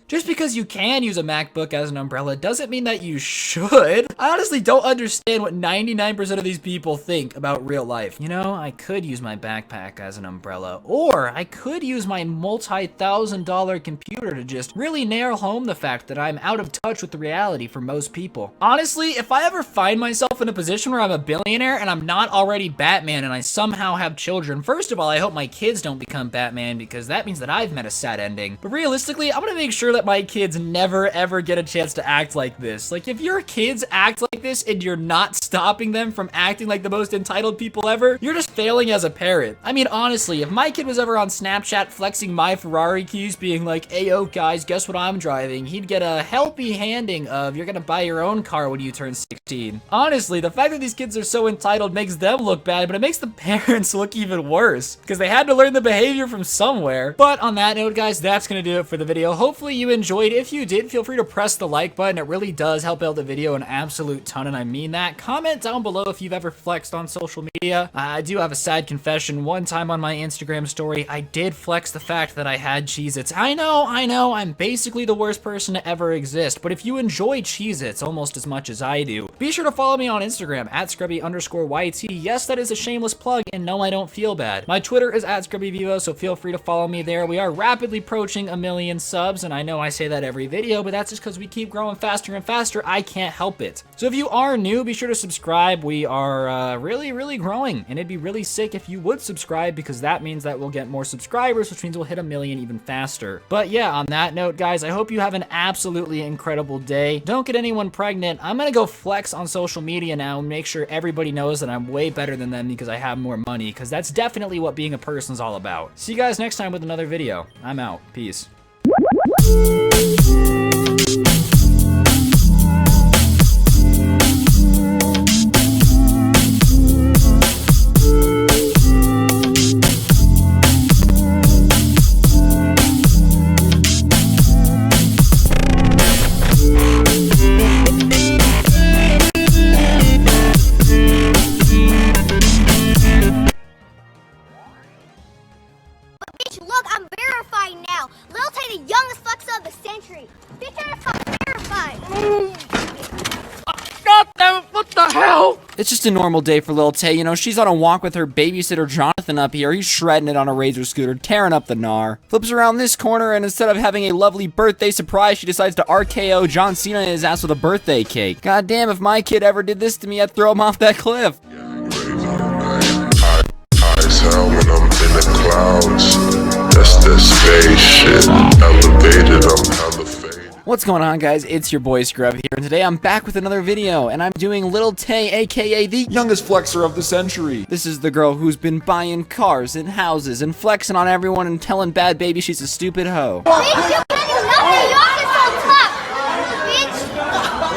Q: Just because you can use a MacBook as an umbrella doesn't mean that you should. I honestly don't understand what 99% of these people think about real life. You know, I could use my backpack as an umbrella, or I could use my multi-$1,000 computer to just really nail home the fact that I'm out of touch with the reality for most people. Honestly, if I ever find myself in a position where I'm a billionaire and I'm not already Batman and I somehow have children, first of all, I hope my kids don't become Batman because that means that I've met a sad ending. But realistically, I'm gonna make sure that my kids never ever get a chance to act like this. Like, if your kids act like this and you're not stopping them from acting like the most entitled people ever, you're just failing as a parent. I mean, honestly, if my kid was ever on Snapchat flexing my Ferrari keys being like, "Ayo guys, guess what I'm driving?" he'd get a healthy handing of, "You're gonna buy your own car when you turn 16. Honestly, the fact that these kids are so entitled makes them look bad, but it makes the parents look even worse because they had to learn the behavior from somewhere. But on that note, guys, that's gonna do it for the video. Hopefully you enjoyed. If you did, feel free to press the like button. It really does help out the video an absolute ton, and I mean that. Comment down below if you've ever flexed on social media. I do have a sad confession. One time on my Instagram story, I did flex the fact that I had Cheez-Its. I know, I'm basically the worst person to ever exist, but if you enjoy Cheez-Its almost as much as I do, be sure to follow me on Instagram at @scrubby_YT. Yes, that is a shameless plug, and no, I don't feel bad. My Twitter is @scrubbyvivo, so feel free to follow me there. We are rapidly approaching 1 million subs, and I know I say that every video, but that's just because we keep growing faster and faster. I can't help it. So if you are new, be sure to subscribe. We are really growing, and it'd be really sick if you would subscribe because that means that we'll get more subscribers, which means we'll hit 1 million even faster. But yeah, on that note, guys, I hope you have an absolutely incredible day. Don't get anyone pregnant. I'm gonna go flex on social media now and make sure everybody knows that I'm way better than them because I have more money, because that's definitely what being a person's all about. See you guys next time with another video. I'm out. Peace. It's just a normal day for Lil Tay. You know, she's on a walk with her babysitter Jonathan up here. He's shredding it on a Razor scooter, tearing up the gnar. Flips around this corner, and instead of having a lovely birthday surprise, she decides to RKO John Cena in his ass with a birthday cake. God damn, if my kid ever did this to me, I'd throw him off that cliff.
T: Hell when I'm in the clouds. That's that space shit. Elevated, I'm hella faded.
Q: What's going on, guys? It's your boy Scrub here, and today I'm back with another video, and I'm doing Lil Tay, aka the youngest flexer of the century. This is the girl who's been buying cars and houses and flexing on everyone and telling Bad Baby she's a stupid hoe.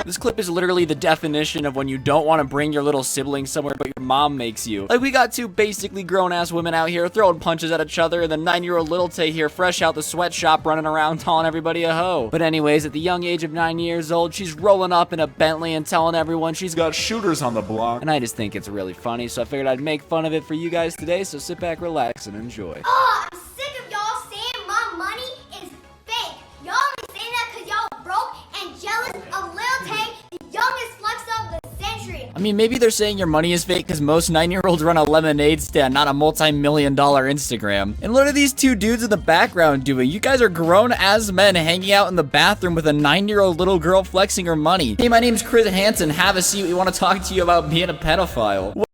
Q: This clip is literally the definition of when you don't want to bring your little sibling somewhere but your mom makes you. Like, we got two basically grown-ass women out here throwing punches at each other, and the 9-year-old Lil Tay here fresh out the sweatshop running around calling everybody a hoe. But anyways, at the young age of 9 years old, she's rolling up in a Bentley and telling everyone she's got shooters on the block. And I just think it's really funny, so I figured I'd make fun of it for you guys today, so sit back, relax, and enjoy.
U: Oh, I'm sick of y'all saying my money is fake. Y'all only saying that because y'all broke and jealous of Lil Tay, the youngest flexer of the century.
Q: I mean, maybe they're saying your money is fake because most 9-year-olds run a lemonade stand, not a multi-million-dollar Instagram. And what are these two dudes in the background doing? You guys are grown-ass men hanging out in the bathroom with a 9-year-old little girl flexing her money. Hey, my name's Chris Hansen. Have a seat. We want to talk to you about being a pedophile.